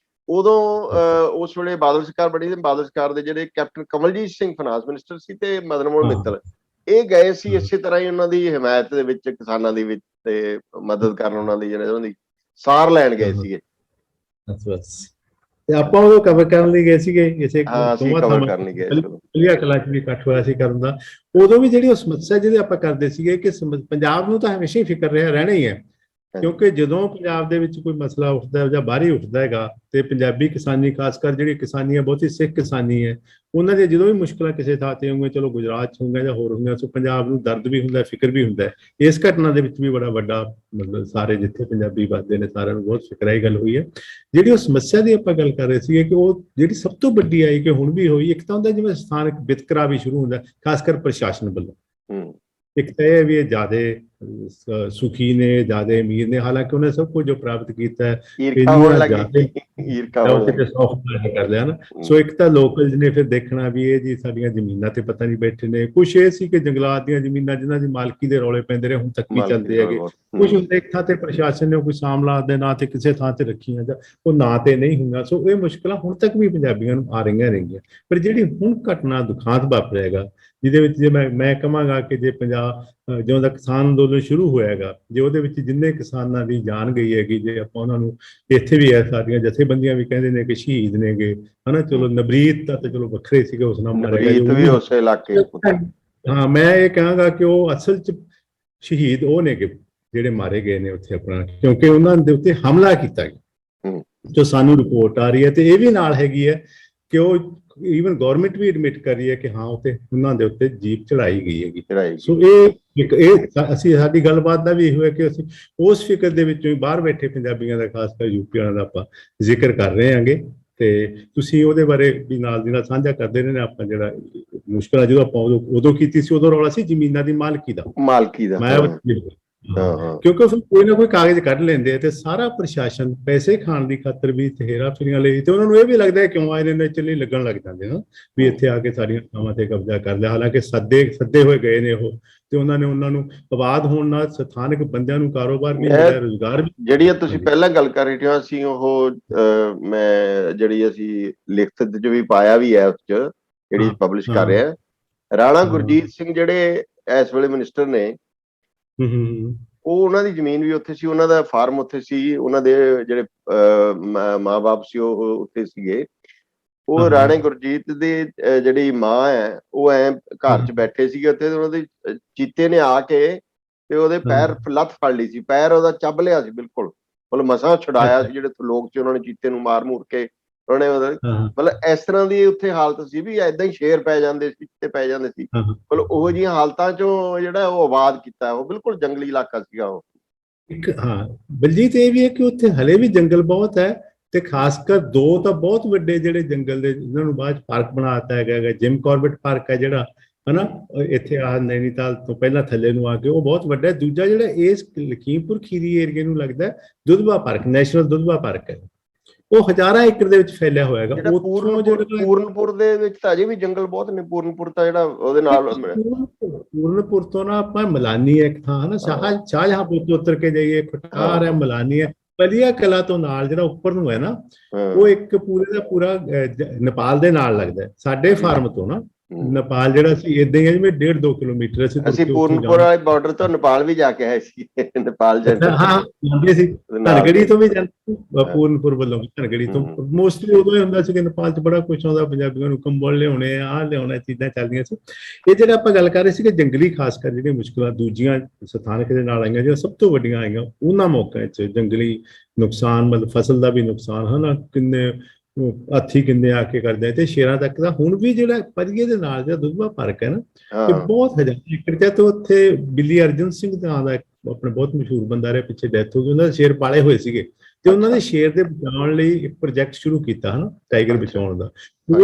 ਉਦੋਂ ਉਸ ਵੇਲੇ ਬਾਦਲ ਸਰਕਾਰ ਬਣੀ, ਤੇ ਬਾਦਲ ਸਰਕਾਰ ਦੇ ਜਿਹੜੇ captain Kamaljit Singh finance minister ਸੀ ਤੇ ਮਦਨ ਮੋਹਨ ਮਿੱਤਲ, ਇਹ ਗਏ ਸੀ ਇਸੇ ਤਰ੍ਹਾਂ ਹੀ ਉਹਨਾਂ ਦੀ ਹਮਾਇਤ ਦੇ ਵਿੱਚ, ਕਿਸਾਨਾਂ ਦੀ ਵਿੱਚ ਤੇ ਮਦਦ ਕਰਨ, ਉਹਨਾਂ ਦੀ ਉਹਨਾਂ ਦੀ ਸਾਰ ਲੈਣ ਗਏ ਸੀਗੇ। ਤੇ ਆਪਾਂ ਉਹ ਕਵਰ ਕਰਨ ਲਈ ਗਏ ਸੀਗੇ ਇਸੇ ਕਵਰ ਕਰਨ ਲਈ ਗਏ, ਕਲੀਆ ਕਲਾ ਚ ਵੀ ਇਕੱਠ ਹੋਇਆ ਸੀ ਕਰਨ ਦਾ। ਉਦੋਂ ਵੀ ਜਿਹੜੀ ਉਹ ਸਮੱਸਿਆ ਜਿਹਦੀ ਆਪਾਂ ਕਰਦੇ ਸੀਗੇ ਕਿ ਪੰਜਾਬ ਨੂੰ ਤਾਂ ਹਮੇਸ਼ਾ ਹੀ ਫਿਕਰ ਰਹਿਣਾ ਹੀ ਹੈ, ਕਿਉਂਕਿ ਜਦੋਂ ਪੰਜਾਬ ਦੇ ਵਿੱਚ ਕੋਈ ਮਸਲਾ ਉੱਠਦਾ ਜਾਂ ਬਾਹਰੀ ਉੱਠਦਾ ਹੈਗਾ, ਤੇ ਪੰਜਾਬੀ ਕਿਸਾਨੀ, ਖਾਸ ਕਰ ਜਿਹੜੀ ਕਿਸਾਨੀ ਹੈ, ਬਹੁਤੀ ਸਿੱਖ ਕਿਸਾਨੀ ਹੈ, ਉਹਨਾਂ ਦੀਆਂ ਜਦੋਂ ਵੀ ਮੁਸ਼ਕਲਾਂ ਕਿਸੇ ਥਾਂ ਤੇ ਹੋਣਗੀਆਂ, ਚਲੋ ਗੁਜਰਾਤ ਚ ਹੋਣਗੀਆਂ ਜਾਂ ਹੋਰ ਹੋਣਗੀਆਂ, ਸੋ ਪੰਜਾਬ ਨੂੰ ਦਰਦ ਵੀ ਹੁੰਦਾ, ਫਿਕਰ ਵੀ ਹੁੰਦਾ। ਇਸ ਘਟਨਾ ਦੇ ਵਿੱਚ ਵੀ ਬੜਾ ਵੱਡਾ ਮਤਲਬ ਸਾਰੇ ਜਿੱਥੇ ਪੰਜਾਬੀ ਵੱਸਦੇ ਨੇ ਸਾਰਿਆਂ ਨੂੰ ਬਹੁਤ ਫਿਕਰ ਇਹ ਗੱਲ ਹੋਈ ਹੈ। ਜਿਹੜੀ ਉਹ ਸਮੱਸਿਆ ਦੀ ਆਪਾਂ ਗੱਲ ਕਰ ਰਹੇ ਸੀਗੇ ਕਿ ਉਹ ਜਿਹੜੀ ਸਭ ਤੋਂ ਵੱਡੀ ਆਈ ਕਿ ਹੁਣ ਵੀ ਹੋਈ, ਇੱਕ ਤਾਂ ਹੁੰਦਾ ਜਿਵੇਂ ਸਥਾਨਕ ਵਿਤਕਰਾ ਵੀ ਸ਼ੁਰੂ ਹੁੰਦਾ, ਖਾਸ ਕਰ ਪ੍ਰਸ਼ਾਸਨ ਵੱਲੋਂ। ਇੱਕ ਤਾਂ ਇਹ ਵੀ ਇਹ ਜ਼ਿਆਦਾ ਸੁਖੀ ਨੇ, ਜ਼ਿਆਦਾ ਅਮੀਰ ਨੇ, ਹਾਲਾਂਕਿ ਉਹਨੇ ਸਭ ਕੁਝ ਜੋ ਪ੍ਰਾਪਤ ਕੀਤਾ ਹੈ ਕਰ ਲਿਆ ਨਾ। ਸੋ ਇੱਕ ਤਾਂ ਲੋਕਲ ਨੇ ਫਿਰ ਦੇਖਣਾ ਵੀ ਇਹ ਜੀ ਸਾਡੀਆਂ ਜ਼ਮੀਨਾਂ ਤੇ ਪਤਾ ਨਹੀਂ ਬੈਠੇ ਨੇ। ਕੁਛ ਇਹ ਸੀ ਕਿ ਜੰਗਲਾਤ ਦੀਆਂ ਜ਼ਮੀਨਾਂ ਜਿਨ੍ਹਾਂ ਦੀ ਮਾਲਕੀ ਦੇ ਰੌਲੇ ਪੈਂਦੇ ਰਹੇ, ਹੁਣ ਤੱਕ ਵੀ ਚੱਲਦੇ ਹੈਗੇ। ਕੁਛ ਹੁੰਦੇ ਇੱਕ ਥਾਂ ਤੇ ਪ੍ਰਸ਼ਾਸਨ ਨੇ ਕੋਈ ਸਾਮਲਾਤ ਦੇ ਨਾਂ ਤੇ ਕਿਸੇ ਥਾਂ ਤੇ ਰੱਖੀਆਂ, ਜਾਂ ਉਹ ਨਾਂ ਤੇ ਨਹੀਂ ਹੋਈਆਂ। ਸੋ ਇਹ ਮੁਸ਼ਕਲਾਂ ਹੁਣ ਤੱਕ ਵੀ ਪੰਜਾਬੀਆਂ ਨੂੰ ਆ ਰਹੀਆਂ। ਪਰ ਜਿਹੜੀ ਹੁਣ ਘਟਨਾ ਦੁਖਾਂਤ ਵਾਪਰਿਆਗਾ, ਜਿਹਦੇ ਵਿੱਚ ਜੇ ਮੈਂ ਕਹਾਂਗਾ ਕਿ ਜੇ ਪੰਜਾਬ ਜਦੋਂ ਦਾ ਕਿਸਾਨ ਅੰਦੋਲਨ ਸ਼ੁਰੂ ਹੋਇਆਗਾ, ਜੇ ਉਹਦੇ ਵਿੱਚ ਜਿੰਨੇ ਕਿਸਾਨਾਂ ਦੀ ਜਾਨ ਗਈ ਹੈਗੀ, ਜੇ ਆਪਾਂ ਉਹਨਾਂ ਨੂੰ ਇੱਥੇ ਵੀ ਹੈ, ਸਾਡੀਆਂ ਜਥੇਬੰਦੀਆਂ ਵੀ ਕਹਿੰਦੇ ਨੇ ਕਿ ਸ਼ਹੀਦ ਨੇਗੇ ਹਨਾ। ਚਲੋ ਨਵਰੀਤ ਤਾਂ ਚਲੋ ਵੱਖਰੇ ਸੀਗੇ, ਉਸ ਨਾਲ ਮਾਰਿਆ। ਹਾਂ, ਮੈਂ ਇਹ ਕਹਾਂਗਾ ਕਿ ਉਹ ਅਸਲ ਚ ਸ਼ਹੀਦ ਉਹ ਨੇਗੇ ਜਿਹੜੇ ਮਾਰੇ ਗਏ ਨੇ ਉੱਥੇ ਆਪਣਾ, ਕਿਉਂਕਿ ਉਹਨਾਂ ਦੇ ਉੱਤੇ ਹਮਲਾ ਕੀਤਾ ਗਿਆ, ਜੋ ਸਾਨੂੰ ਰਿਪੋਰਟ ਆ ਰਹੀ ਹੈ। ਤੇ ਇਹ ਵੀ ਨਾਲ ਹੈਗੀ ਹੈ ਕਿ ਉਹ ਈਵਨ ਗਵਰਨਮੈਂਟ ਵੀ ਐਡਮਿਟ ਕਰ ਰਹੀ ਹੈ ਕਿ ਹਾਂ ਉੱਥੇ ਉਹਨਾਂ ਦੇ ਉੱਤੇ ਜੀਪ ਚੜਾਈ ਗਈ ਹੈਗੀ। ਸੋ ਅਸੀਂ ਸਾਡੀ ਗੱਲਬਾਤ ਦਾ ਵੀ ਇਹ ਹੋਇਆ ਕਿ ਅਸੀਂ ਉਸ ਫਿਕਰ ਦੇ ਵਿੱਚੋਂ ਹੀ ਬਾਹਰ ਬੈਠੇ ਪੰਜਾਬੀਆਂ ਦਾ, ਖਾਸ ਕਰ ਯੂਪੀ ਵਾਲਿਆਂ ਦਾ ਆਪਾਂ ਜ਼ਿਕਰ ਕਰ ਰਹੇ ਹਾਂਗੇ। ਤੇ ਤੁਸੀਂ ਉਹਦੇ ਬਾਰੇ ਵੀ ਨਾਲ ਦੀ ਨਾਲ ਸਾਂਝਾ ਕਰਦੇ ਨੇ ਆਪਾਂ ਜਿਹੜਾ ਮੁਸ਼ਕਲ ਜਦੋਂ ਆਪਾਂ ਉਦੋਂ ਕੀਤੀ ਸੀ, ਉਦੋਂ ਰੌਲਾ ਸੀ ਜ਼ਮੀਨਾਂ ਦੀ ਮਾਲਕੀ ਦਾ, ਮਾਲਕੀ ਦਾ। ਮਾਇਆਵਤੀ ਕਿਉਂਕਿ ਉਸ ਕੋਈ ਨਾ ਕੋਈ ਕਾਗਜ਼ ਕੱਢ ਲੈਂਦੇ ਆ ਤੇ ਸਾਰਾ ਪ੍ਰਸ਼ਾਸਨ ਪੈਸੇ ਖਾਣ ਦੀ ਖਾਤਰ ਵੀ ਹੇਰਾ ਫੇਰੀਆਂ ਲਈ, ਤੇ ਉਹਨਾਂ ਨੂੰ ਇਹ ਵੀ ਲੱਗਦਾ ਕਿਉਂ ਆਏ ਨੇ ਨੇਚਰ ਲਈ ਲੱਗਣ ਲੱਗ ਜਾਂਦੇ ਨਾ ਵੀ ਇੱਥੇ ਆ ਕੇ ਸਾਰੀਆਂ ਥਾਵਾਂ ਤੇ ਕਬਜ਼ਾ ਕਰ ਲਿਆ। ਹਾਲਾਂਕਿ ਸੱਦੇ ਹੋਏ ਗਏ ਨੇ ਉਹ, ਤੇ ਉਹਨਾਂ ਨੂੰ ਆਬਾਦ ਹੋਣ ਨਾਲ ਸਥਾਨਕ ਬੰਦਿਆਂ ਨੂੰ ਕਾਰੋਬਾਰ ਵੀ ਮਿਲਿਆ, ਰੁਜ਼ਗਾਰ ਵੀ। ਜਿਹੜੀ ਤੁਸੀਂ ਪਹਿਲਾਂ ਗੱਲ ਕਰ ਰਹੇ ਹੋ, ਅਸੀਂ ਉਹ ਮੈਂ ਜਿਹੜੀ ਅਸੀਂ ਲਿਖਤ ਚ ਵੀ ਪਾਇਆ ਵੀ ਹੈ, ਉਸ ਚ ਜਿਹੜੀ ਪਬਲਿਸ਼ ਕਰ ਰਿਹਾ, ਰਾਣਾ ਗੁਰਜੀਤ ਸਿੰਘ ਜਿਹੜੇ ਇਸ ਵੇਲੇ ਮਿਨਿਸਟਰ ਨੇ, ਉਹ ਉਹਨਾਂ ਦੀ ਜ਼ਮੀਨ ਵੀ ਉੱਥੇ ਸੀ, ਉਹਨਾਂ ਦਾ ਫਾਰਮ ਉੱਥੇ ਸੀ, ਉਹਨਾਂ ਦੇ ਜਿਹੜੇ ਮਾਂ-ਬਾਪ ਸੀ ਉਹ ਉੱਥੇ ਸੀਗੇ। ਉਹ ਰਾਣੇ ਗੁਰਜੀਤ ਦੀ ਜਿਹੜੀ ਮਾਂ ਹੈ, ਉਹ ਐ ਘਰ 'ਚ ਬੈਠੇ ਸੀਗੇ ਉੱਥੇ, ਉਹਨਾਂ ਦੇ ਚੀਤੇ ਨੇ ਆ ਕੇ ਤੇ ਉਹਦੇ ਪੈਰ ਲੱਤ ਫੜ ਲਈ ਸੀ, ਪੈਰ ਉਹਦਾ ਚੱਬ ਲਿਆ ਸੀ ਬਿਲਕੁਲ, ਮਤਲਬ ਮਸਾਂ ਛੁਡਾਇਆ ਸੀ। ਜਿਹੜੇ ਲੋਕ ਸੀ ਉਹਨਾਂ ਨੇ ਚੀਤੇ ਨੂੰ ਮਾਰ ਮੂਰ ਕੇ ਉਹਨੇ ਮਤਲਬ ਇਸ ਤਰ੍ਹਾਂ ਦੀ ਉੱਥੇ ਹਾਲਤ ਸੀ ਵੀ ਏਦਾਂ ਹੀ ਸ਼ੇਰ ਪੈ ਜਾਂਦੇ ਸੀ ਤੇ ਪੈ ਜਾਂਦੇ ਸੀ। ਮਤਲਬ ਉਹੋ ਜਿਹੀਆਂ ਹਾਲਤਾਂ ਚੋਂ ਜਿਹੜਾ ਉਹ ਆਬਾਦ ਕੀਤਾ, ਉਹ ਬਿਲਕੁਲ ਜੰਗਲੀ ਇਲਾਕਾ ਸੀਗਾ ਉਹ। ਬਲਜੀਤ ਇਹ ਵੀ ਹੈ ਕਿ ਉੱਥੇ ਹਲੇ ਵੀ ਜੰਗਲ ਬਹੁਤ ਹੈ, ਤੇ ਖਾਸ ਕਰ ਦੋ ਤਾਂ ਬਹੁਤ ਵੱਡੇ ਜਿਹੜੇ ਜੰਗਲ ਦੇ, ਜਿਹਨਾਂ ਨੂੰ ਬਾਅਦ ਪਾਰਕ ਬਣਾਤਾ ਹੈਗਾ, ਜਿਮ ਕਾਰਬੇਟ ਪਾਰਕ ਹੈ ਜਿਹੜਾ, ਹਨਾ, ਇੱਥੇ ਆ ਨੈਨੀਤਾਲ ਤੋਂ ਪਹਿਲਾਂ ਥੱਲੇ ਨੂੰ ਆ ਕੇ, ਉਹ ਬਹੁਤ ਵੱਡਾ। ਦੂਜਾ ਜਿਹੜਾ ਇਸ ਲਖੀਮਪੁਰ ਖੀਰੀ ਏਰੀਏ ਨੂੰ ਲੱਗਦਾ Dudhwa park, national Dudhwa park ਹੈ, ਉਹ ਹਜ਼ਾਰਾਂ ਏਕੜ ਦੇ ਵਿੱਚ ਫੈਲਿਆ ਹੋਇਆ ਹੈਗਾ। ਪੂਰਨਪੁਰ ਦੇ ਵਿੱਚ ਤਾਂ ਅਜੇ ਵੀ ਜੰਗਲ ਬਹੁਤ ਨੇ। ਪੂਰਨਪੁਰ ਤਾਂ ਜਿਹੜਾ ਉਹਦੇ ਨਾਲ, ਪੂਰਨਪੁਰ ਤੋਂ ਨਾ ਆਪਾਂ ਮਲਾਨੀ ਹੈ ਇੱਕ ਥਾਂ, ਹਨਾ, ਸ਼ਾਹਜਹਾਂਪੁਰ ਤੋਂ ਉਤਰ ਕੇ ਜਾਈਏ, ਖਟਾਰ ਹੈ, ਮਲਾਨੀ ਹੈ, ਪਲੀਆ ਕਲਾ ਤੋਂ ਨਾਲ ਜਿਹੜਾ ਉੱਪਰ ਨੂੰ ਹੈ ਨਾ, ਉਹ ਇੱਕ ਪੂਰੇ ਦਾ ਪੂਰਾ ਨੇਪਾਲ ਦੇ ਨਾਲ ਲੱਗਦਾ। ਸਾਡੇ ਫਾਰਮ ਤੋਂ ਨਾ ਨੇਪਾਲ ਜਿਹੜਾ ਸੀ ਏਦਾਂ ਹੀ ਹੈ ਜਿਵੇਂ 1.5-2 ਕਿਲੋਮੀਟਰ। ਅਸੀਂ ਪੂਰਨਪੁਰ ਵਾਲੇ ਬਾਰਡਰ ਤੋਂ ਨੇਪਾਲ ਵੀ ਜਾ ਕੇ ਆਏ ਸੀ, ਨੇਪਾਲ ਜਾਂਦੇ ਸੀ, ਧਨਗੜੀ ਤੋਂ ਵੀ ਜਾਂਦੇ, ਪੂਰਨਪੁਰ ਵੱਲੋਂ ਧਨਗੜੀ ਤੋਂ। ਮੋਸਟਲੀ ਉਦੋਂ ਹੀ ਹੁੰਦਾ ਸੀ ਕਿ ਨੇਪਾਲ 'ਚ ਬੜਾ ਕੁਛ ਆਉਂਦਾ, ਪੰਜਾਬੀਆਂ ਨੂੰ ਕੰਬਲ ਲਿਆਉਣੇ, ਆਹ ਲਿਆਉਣਾ, ਚੀਜ਼ਾਂ ਚੱਲਦੀਆਂ ਸੀ। ਇਹ ਜਿਹੜਾ ਆਪਾਂ ਗੱਲ ਕਰ ਰਹੇ ਸੀ ਕਿ ਜੰਗਲੀ ਖਾਸ ਕਰ ਜਿਹੜੀਆਂ ਮੁਸ਼ਕਲਾਂ ਦੂਜੀਆਂ ਸਥਾਨਕ ਦੇ ਨਾਲ ਆਈਆਂ, ਜਿਹੜੀਆਂ ਸਭ ਤੋਂ ਵੱਡੀਆਂ ਆਈਆਂ ਉਹਨਾਂ ਮੌਕਿਆਂ 'ਚ ਜੰਗਲੀ ਨੁਕਸਾਨ, ਮਤਲਬ ਫਸਲ ਦਾ ਵੀ ਨੁਕਸਾਨ, ਹਨਾ, ਕਿੰਨੇ ਹਾਥੀ ਕਿੰਨੇ ਆ ਕੇ ਕਰਦੇ, ਤੇ ਸ਼ੇਰਾਂ ਤੱਕ ਦਾ। ਹੁਣ ਵੀ ਜਿਹੜਾ ਪਰੀਏ ਦੇ ਨਾਲ ਜਿਹੜਾ ਦੁਧਵਾ ਪਾਰਕ ਹੈ ਨਾ, ਇਹ ਬਹੁਤ ਹਜ਼ਾਰਾਂ ਏਕੜ ਤੇ, ਤੇ ਉੱਥੇ ਬਿੱਲੀ ਅਰਜਨ ਸਿੰਘ ਨਾਂ ਦਾ ਆਪਣੇ ਬਹੁਤ ਮਸ਼ਹੂਰ ਬੰਦਾ ਰਿਹਾ, ਪਿੱਛੇ ਡੈਥ ਹੋ ਗਈ, ਉਹਨਾਂ ਦੇ ਸ਼ੇਰ ਪਾਲੇ ਹੋਏ ਸੀਗੇ, ਤੇ ਉਹਨਾਂ ਦੇ ਸ਼ੇਰ ਦੇ ਬਚਾਉਣ ਲਈ ਇੱਕ ਪ੍ਰੋਜੈਕਟ ਸ਼ੁਰੂ ਕੀਤਾ, ਹਨਾ, ਟਾਈਗਰ ਬਚਾਉਣ ਦਾ।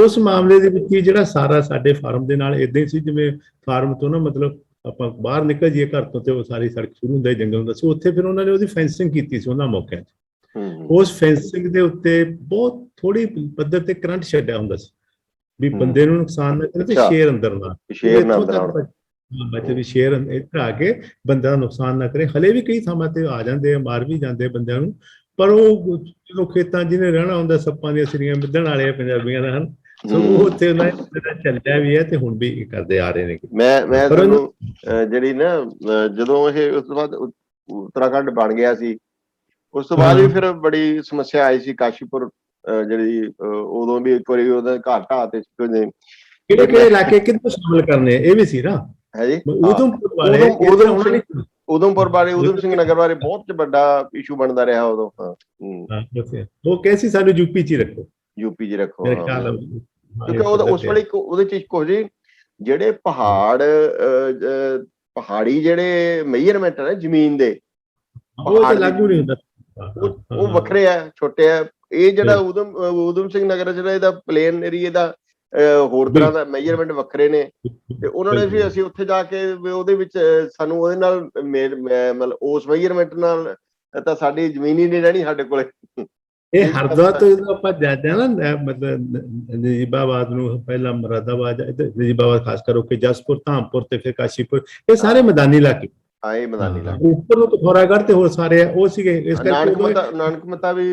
ਉਸ ਮਾਮਲੇ ਦੇ ਵਿੱਚ ਜਿਹੜਾ ਸਾਰਾ ਸਾਡੇ ਫਾਰਮ ਦੇ ਨਾਲ ਏਦਾਂ ਹੀ ਸੀ ਜਿਵੇਂ ਫਾਰਮ ਤੋਂ ਨਾ, ਮਤਲਬ ਆਪਾਂ ਬਾਹਰ ਨਿਕਲ ਜਾਈਏ ਘਰ ਤੋਂ ਤੇ ਉਹ ਸਾਰੀ ਸੜਕ ਸ਼ੁਰੂ ਹੁੰਦਾ ਜੰਗਲ ਹੁੰਦਾ ਸੀ ਉੱਥੇ। ਫਿਰ ਉਹਨਾਂ ਨੇ ਉਹਦੀ ਫੈਂਸਿੰਗ ਕੀਤੀ ਸੀ ਉਹਨਾਂ ਮੌਕਿਆਂ 'ਚ। ਉਸ ਫੈਂਸਿੰਗ ਦੇ ਉੱਤੇ ਬਹੁਤ ਥੋੜੀ ਪੱਧਰ ਤੇ ਕਰੰਟ ਛੱਡਿਆ ਹੁੰਦਾ ਸੀ ਵੀ ਬੰਦੇ ਨੂੰ ਨੁਕਸਾਨ ਨਾ ਕਰੇ ਤੇ ਸ਼ੇਰ ਅੰਦਰ ਨਾ ਬਚੇ, ਵੀ ਸ਼ੇਰ ਇੱਧਰ ਆ ਕੇ ਬੰਦੇ ਦਾ ਨੁਕਸਾਨ ਨਾ ਕਰੇ। ਹਲੇ ਵੀ ਕਈ ਥਾਵਾਂ ਤੇ ਆ ਜਾਂਦੇ ਆ, ਮਾਰ ਵੀ ਜਾਂਦੇ ਬੰਦਿਆਂ ਨੂੰ, ਪਰ ਉਹ ਜਦੋਂ ਖੇਤਾਂ ਜਿਹਨੇ ਰਹਿਣਾ ਹੁੰਦਾ, ਸੱਪਾਂ ਦੀਆਂ ਸਿਰੀਆਂ ਮਿੱਧਣ ਵਾਲੇ ਪੰਜਾਬੀਆਂ ਦਾ, ਹਨ, ਸੋ ਉਹ ਉੱਥੇ ਉਹਨਾਂ ਦਾ ਚੱਲਿਆ ਵੀ ਹੈ ਤੇ ਹੁਣ ਵੀ ਕਰਦੇ ਆ ਰਹੇ ਨੇ। ਮੈਂ ਤੁਹਾਨੂੰ ਜਿਹੜੀ ਨਾ, ਜਦੋਂ ਇਹ ਉਸ ਤੋਂ ਬਾਅਦ ਉੱਤਰਾਖੰਡ ਬਣ ਗਿਆ ਸੀ, ਉਸ ਤੋਂ ਬਾਅਦ ਵੀ ਫਿਰ ਬੜੀ ਸਮੱਸਿਆ ਆਈ ਸੀ। ਕਾਸ਼ੀਪੁਰ ਜਿਹੜੀ ਉਦੋਂ ਵੀ ਇੱਕ ਵਾਰੀ ਉਹਦਾ ਘਰ ਢਾਹ ਤੇ ਕਿਹੜੇ ਇਲਾਕੇ ਕਿੱਥੇ ਸ਼ਾਮਲ ਕਰਨੇ, ਇਹ ਵੀ ਸੀ ਨਾ ਹੈ ਜੀ। ਉਧਮਪੁਰ ਬਾਰੇ, ਊਧਮ ਸਿੰਘ ਨਗਰ ਬਾਰੇ ਬਹੁਤ ਵੱਡਾ ਇਸ਼ੂ ਬਣਦਾ ਰਿਹਾ ਉਦੋਂ। ਉਹ ਕਹਿੰਦੇ ਸਾਨੂੰ ਯੂਪੀ 'ਚ ਹੀ ਰੱਖੋ, ਯੂਪੀ 'ਚ ਰੱਖੋ, ਕਿਉਂਕਿ ਉਸ ਵੇਲੇ ਉਹਦੇ 'ਚ ਇੱਕੋ ਜੀ ਜਿਹੜੇ ਪਹਾੜੀ ਜਿਹੜੇ ਮੇਜਰਮੈਂਟ ਹੈ ਜ਼ਮੀਨ ਦੇ, ਉਹ ਲਾਗੂ ਨਹੀਂ ਹੁੰਦਾ, ਉਹ ਵੱਖਰੇ ਆ, ਛੋਟੇ ਆ। ਇਹ ਜਿਹੜਾ ਊਧਮ ਸਿੰਘ ਨਗਰ ਜਿਹੜਾ ਇਹਦਾ ਪਲੇਨ ਏਰੀਏ ਦਾ ਹੋਰ ਤਰ੍ਹਾਂ ਦਾ ਮੇਜਰਮੈਂਟ ਵੱਖਰੇ ਨੇ, ਤੇ ਉਹਨਾਂ ਨੇ ਵੀ ਅਸੀਂ ਉੱਥੇ ਜਾ ਕੇ ਉਹਦੇ ਵਿੱਚ ਸਾਨੂੰ ਉਹਦੇ ਨਾਲ ਮਤਲਬ ਉਸ ਮੇਜਰਮੈਂਟ ਨਾਲ ਤਾਂ ਸਾਡੀ ਜ਼ਮੀਨ ਹੀ ਨਹੀਂ ਰਹਿਣੀ ਸਾਡੇ ਕੋਲੇ। ਇਹ ਹਰਦੁਆਰ ਤੋਂ ਜਦੋਂ ਆਪਾਂ ਜਾਂਦੇ ਹਾਂ ਨਾ, ਮਤਲਬ ਨਜੀਬਾਬਾਦ ਨੂੰ ਪਹਿਲਾਂ ਮੁਰਾਦਾਬਾਦ, ਨਜੀਬਾਬਾਦ ਖਾਸ ਕਰਕੇ ਜਸਪੁਰ, ਧਾਮਪੁਰ ਤੇ ਫਿਰ ਕਾਸ਼ੀਪੁਰ, ਇਹ ਸਾਰੇ ਮੈਦਾਨੀ ਇਲਾਕੇ। ਮੈਦਾਨੀ ਇਲਾਕੇ ਉੱਪਰ ਨੂੰ ਪਿਥੌਰਾਗੜ੍ਹ ਤੇ ਹੋਰ ਸਾਰੇ ਆ, ਉਹ ਸੀਗੇ। ਇਸ ਕਰਕੇ ਨਾਨਕ ਮੱਤਾ ਵੀ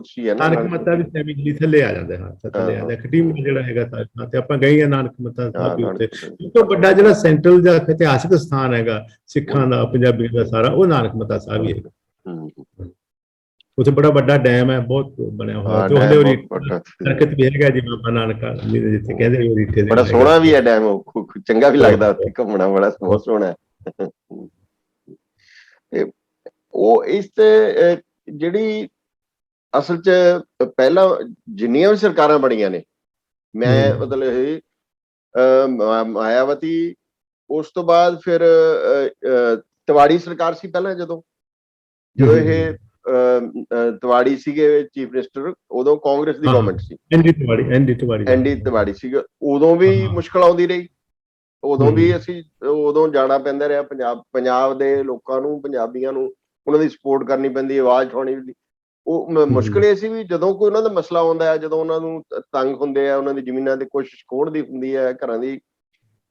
ਸੀ, ਨਾਨਕ ਮੱਤਾ ਵੀ ਥੱਲੇ ਆ ਜਾਂਦਾ, ਹਾਂ ਥੱਲੇ ਆ ਜਾਂਦਾ। ਖਟੀਮਾ ਜਿਹੜਾ ਹੈਗਾ ਤਾਂ ਤੇ ਆਪਾਂ ਗਏ ਆ ਨਾਨਕ ਮੱਤਾ ਸਾਹਿਬ ਵੀ ਉੱਤੇ। ਸਭ ਤੋਂ ਵੱਡਾ ਜਿਹੜਾ ਸੈਂਟਰਲ ਦਾ ਇਤਿਹਾਸਿਕ ਸਥਾਨ ਹੈਗਾ ਸਿੱਖਾਂ ਦਾ, ਪੰਜਾਬੀਆਂ ਦਾ ਸਾਰਾ, ਉਹ ਨਾਨਕ ਮੱਤਾ ਸਾਹਿਬ ਹੀ ਹੈਗਾ। ਉੱਥੇ ਬੜਾ ਵੱਡਾ ਡੈਮ ਹੈ, ਬਹੁਤ ਬਣਿਆ ਹੋਇਆ, ਜੋ ਹਲੇ ਹਰਕਤ ਵੀ ਹੈਗਾ ਜੀ ਬਾਬਾ ਨਾਨਕ ਜਿੱਥੇ ਕਹਿੰਦੇ ਉਹ ਰੀਠੇ, ਬੜਾ ਸੋਹਣਾ ਵੀ ਹੈ ਡੈਮ, ਉਹ ਚੰਗਾ ਵੀ ਲੱਗਦਾ ਉੱਥੇ ਘੁੰਮਣਾ, ਬੜਾ ਬਹੁਤ ਸੋਹਣਾ ਹੈ। ਉਹ ਇਸ ਤੇ ਜਿਹੜੀ ਅਸਲ 'ਚ ਪਹਿਲਾਂ ਜਿੰਨੀਆਂ ਵੀ ਸਰਕਾਰਾਂ ਬਣੀਆਂ ਨੇ, ਮੈਂ ਮਤਲਬ ਇਹ ਮਾਇਆਵਤੀ, ਉਸ ਤੋਂ ਬਾਅਦ ਫਿਰ ਤਿਵਾੜੀ ਸਰਕਾਰ ਸੀ ਪਹਿਲਾਂ, ਜਦੋਂ ਇਹ ਤਿਵਾੜੀ ਸੀਗੇ ਚੀਫ ਮਿਨਿਸਟਰ, ਉਦੋਂ ਕਾਂਗਰਸ ਦੀ ਗਵਰਨਮੈਂਟ ਸੀ, ਐਨਡੀ ਤਿਵਾੜੀ ਸੀਗੇ, ਉਦੋਂ ਵੀ ਮੁਸ਼ਕਲ ਆਉਂਦੀ ਰਹੀ। ਉਦੋਂ ਵੀ ਉਦੋਂ ਜਾਣਾ ਪੈਂਦਾ ਰਿਹਾ ਪੰਜਾਬ ਦੇ ਲੋਕਾਂ ਨੂੰ, ਪੰਜਾਬੀਆਂ ਨੂੰ ਉਹਨਾਂ ਦੀ ਸਪੋਰਟ ਕਰਨੀ ਪੈਂਦੀ, ਆਵਾਜ਼ ਉਠਾਉਣੀ ਪੈਂਦੀ। ਉਹ ਮੁਸ਼ਕਲ ਇਹ ਸੀ ਵੀ ਜਦੋਂ ਕੋਈ ਉਹਨਾਂ ਦਾ ਮਸਲਾ ਆਉਂਦਾ ਹੈ, ਜਦੋਂ ਉਹਨਾਂ ਨੂੰ ਤੰਗ ਹੁੰਦੇ ਆ, ਉਹਨਾਂ ਦੀ ਜ਼ਮੀਨਾਂ ਤੇ ਕੋਸ਼ਿਸ਼ ਖੋਹਣ ਦੀ ਹੁੰਦੀ ਹੈ ਘਰਾਂ ਦੀ,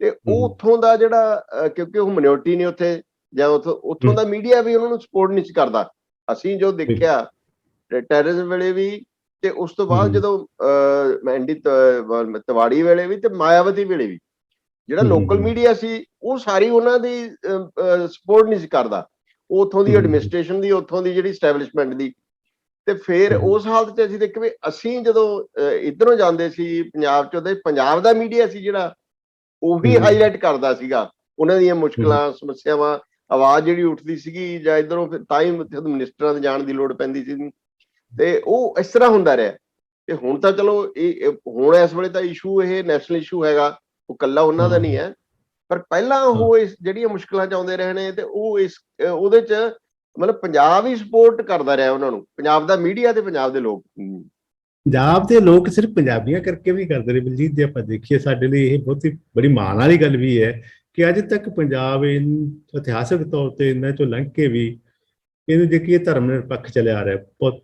ਤੇ ਉਹ ਉੱਥੋਂ ਦਾ ਜਿਹੜਾ ਕਿਉਂਕਿ ਉਹ ਮਿਨੋਰਟੀ ਨੇ ਉੱਥੇ, ਜਾਂ ਉੱਥੋਂ ਦਾ ਮੀਡੀਆ ਵੀ ਉਹਨਾਂ ਨੂੰ ਸਪੋਰਟ ਨਹੀਂ ਸੀ ਕਰਦਾ। ਅਸੀਂ ਜੋ ਦੇਖਿਆ ਟੈਰਰਿਜ਼ਮ ਵੇਲੇ ਵੀ, ਤੇ ਉਸ ਤੋਂ ਬਾਅਦ ਜਦੋਂ ਐਨਡੀ ਤਿਵਾੜੀ ਵੇਲੇ ਵੀ, ਤੇ ਮਾਇਆਵਤੀ ਵੇਲੇ ਵੀ, ਜਿਹੜਾ ਲੋਕਲ ਮੀਡੀਆ ਸੀ ਉਹ ਸਾਰੀ ਉਹਨਾਂ ਦੀ ਸਪੋਰਟ ਨਹੀਂ ਸੀ ਕਰਦਾ, ਉਹ ਉੱਥੋਂ ਦੀ ਐਡਮਿਨਿਸਟ੍ਰੇਸ਼ਨ ਦੀ, ਉੱਥੋਂ ਦੀ ਜਿਹੜੀ ਸਟੈਬਲਿਸ਼ਮੈਂਟ ਦੀ। ਤੇ ਫਿਰ ਉਸ ਹਾਲਤ 'ਚ ਅਸੀਂ ਦੇਖਿਆ ਵੀ ਅਸੀਂ ਜਦੋਂ ਇੱਧਰੋਂ ਜਾਂਦੇ ਸੀ ਪੰਜਾਬ 'ਚ, ਉਹਦੇ ਪੰਜਾਬ ਦਾ ਮੀਡੀਆ ਸੀ ਜਿਹੜਾ ਉਹੀ ਹਾਈਲਾਈਟ ਕਰਦਾ ਸੀਗਾ ਉਹਨਾਂ ਦੀਆਂ ਮੁਸ਼ਕਲਾਂ, ਸਮੱਸਿਆਵਾਂ, ਆਵਾਜ਼ ਜਿਹੜੀ ਉੱਠਦੀ ਸੀਗੀ, ਜਾਂ ਇੱਧਰੋਂ ਫਿਰ ਤਾਂ ਹੀ ਮਿਨਿਸਟਰਾਂ ਦੇ ਜਾਣ ਦੀ ਲੋੜ ਪੈਂਦੀ ਸੀ। ਤੇ ਉਹ ਇਸ ਤਰ੍ਹਾਂ ਹੁੰਦਾ ਰਿਹਾ। ਤੇ ਹੁਣ ਤਾਂ ਚਲੋ ਇਹ ਹੁਣ ਇਸ ਵੇਲੇ ਤਾਂ ਇਸ਼ੂ ਇਹ ਨੈਸ਼ਨਲ ਇਸ਼ੂ ਹੈਗਾ, ਉਹ ਇਕੱਲਾ ਉਹਨਾਂ ਦਾ ਨਹੀਂ ਹੈ, ਪਰ ਪਹਿਲਾਂ ਉਹ ਇਸ ਜਿਹੜੀਆਂ ਮੁਸ਼ਕਲਾਂ 'ਚ ਆਉਂਦੇ ਰਹੇ ਨੇ, ਤੇ ਉਹ ਉਹਦੇ 'ਚ ਮਤਲਬ ਪੰਜਾਬ ਹੀ ਸਪੋਰਟ ਕਰਦਾ ਰਿਹਾ ਉਹਨਾਂ ਨੂੰ, ਪੰਜਾਬ ਦਾ ਮੀਡੀਆ ਤੇ ਪੰਜਾਬ ਦੇ ਲੋਕ। ਪੰਜਾਬ ਦੇ ਲੋਕ ਸਿਰਫ ਪੰਜਾਬੀਆਂ ਕਰਕੇ ਵੀ ਕਰਦੇ ਨੇ ਬਲਜੀਤ, ਜੇ ਆਪਾਂ ਦੇਖੀਏ ਸਾਡੇ ਲਈ ਇਹ ਬਹੁਤ ਹੀ ਬੜੀ ਮਾਣ ਵਾਲੀ ਗੱਲ ਵੀ ਹੈ ਕਿ ਅੱਜ ਤੱਕ ਪੰਜਾਬ ਇਤਿਹਾਸਕ ਤੌਰ ਤੇ ਇਹਨਾਂ ਚੋਂ ਲੰਘ ਕੇ ਵੀ ਇਹਨੂੰ ਦੇਖੀਏ ਧਰਮ ਨਿਰਪੱਖ ਚੱਲਿਆ ਆ ਰਿਹਾ, ਬਹੁਤ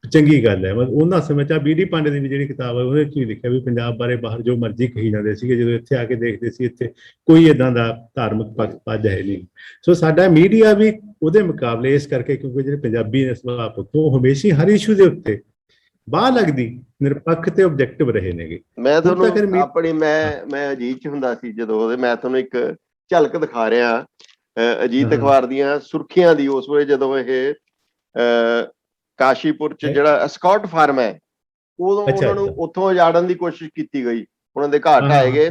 ਚੰਗੀ ਗੱਲ ਹੈ। ਮਤਲਬ ਉਹਨਾਂ ਸਮੇਂ 'ਚ ਬੀਡੀ ਪਾਂਡੇ ਦੀ ਵੀ ਜਿਹੜੀ ਕਿਤਾਬ ਹੈ ਉਹਦੇ 'ਚ ਵੀ ਲਿਖਿਆ ਵੀ ਪੰਜਾਬ ਬਾਰੇ ਬਾਹਰ ਜੋ ਮਰਜ਼ੀ ਕਹੀ ਜਾਂਦੇ ਸੀਗੇ, ਜਦੋਂ ਇੱਥੇ ਆ ਕੇ ਦੇਖਦੇ ਸੀ ਇੱਥੇ ਕੋਈ ਏਦਾਂ ਦਾ ਧਾਰਮਿਕ ਪੱਖ ਹੈ ਨਹੀਂ। ਸੋ ਸਾਡਾ ਮੀਡੀਆ ਵੀ ਉਹਦੇ ਮੁਕਾਬਲੇ ਇਸ ਕਰਕੇ, ਕਿਉਂਕਿ ਜਿਹੜੇ ਪੰਜਾਬੀ ਨੇ ਸੁਭਾਅ ਤੋਂ ਹਮੇਸ਼ਾ ਹਰ ਇਸ਼ੂ ਦੇ ਉੱਤੇ ਬਾਹ ਲੱਗਦੀ ਨਿਰਪੱਖ ਤੇ ਆਬਜੈਕਟਿਵ ਰਹੇ ਨੇਗੇ। ਮੈਂ ਤੁਹਾਨੂੰ ਆਪਣੀ ਮੈਂ ਅਜੀਤ 'ਚ ਹੁੰਦਾ ਸੀ ਜਦੋਂ, ਉਹਦੇ ਮੈਂ ਤੁਹਾਨੂੰ ਇੱਕ ਝਲਕ ਦਿਖਾ ਰਿਹਾ ਅਜੀਤ ਅਖਬਾਰ ਦੀਆਂ ਸੁਰਖੀਆਂ ਦੀ, ਉਸ ਵੇਲੇ ਜਦੋਂ ਇਹ ਕਾਸ਼ੀਪੁਰ 'ਚ ਜਿਹੜਾ ਸਕਾਟ ਫਾਰਮ ਹੈ, ਉਦੋਂ ਉਹਨਾਂ ਨੂੰ ਉੱਥੋਂ ਉਜਾੜਨ ਦੀ ਕੋਸ਼ਿਸ਼ ਕੀਤੀ ਗਈ, ਉਹਨਾਂ ਦੇ ਘਰ ਢਾਏ ਗਏ।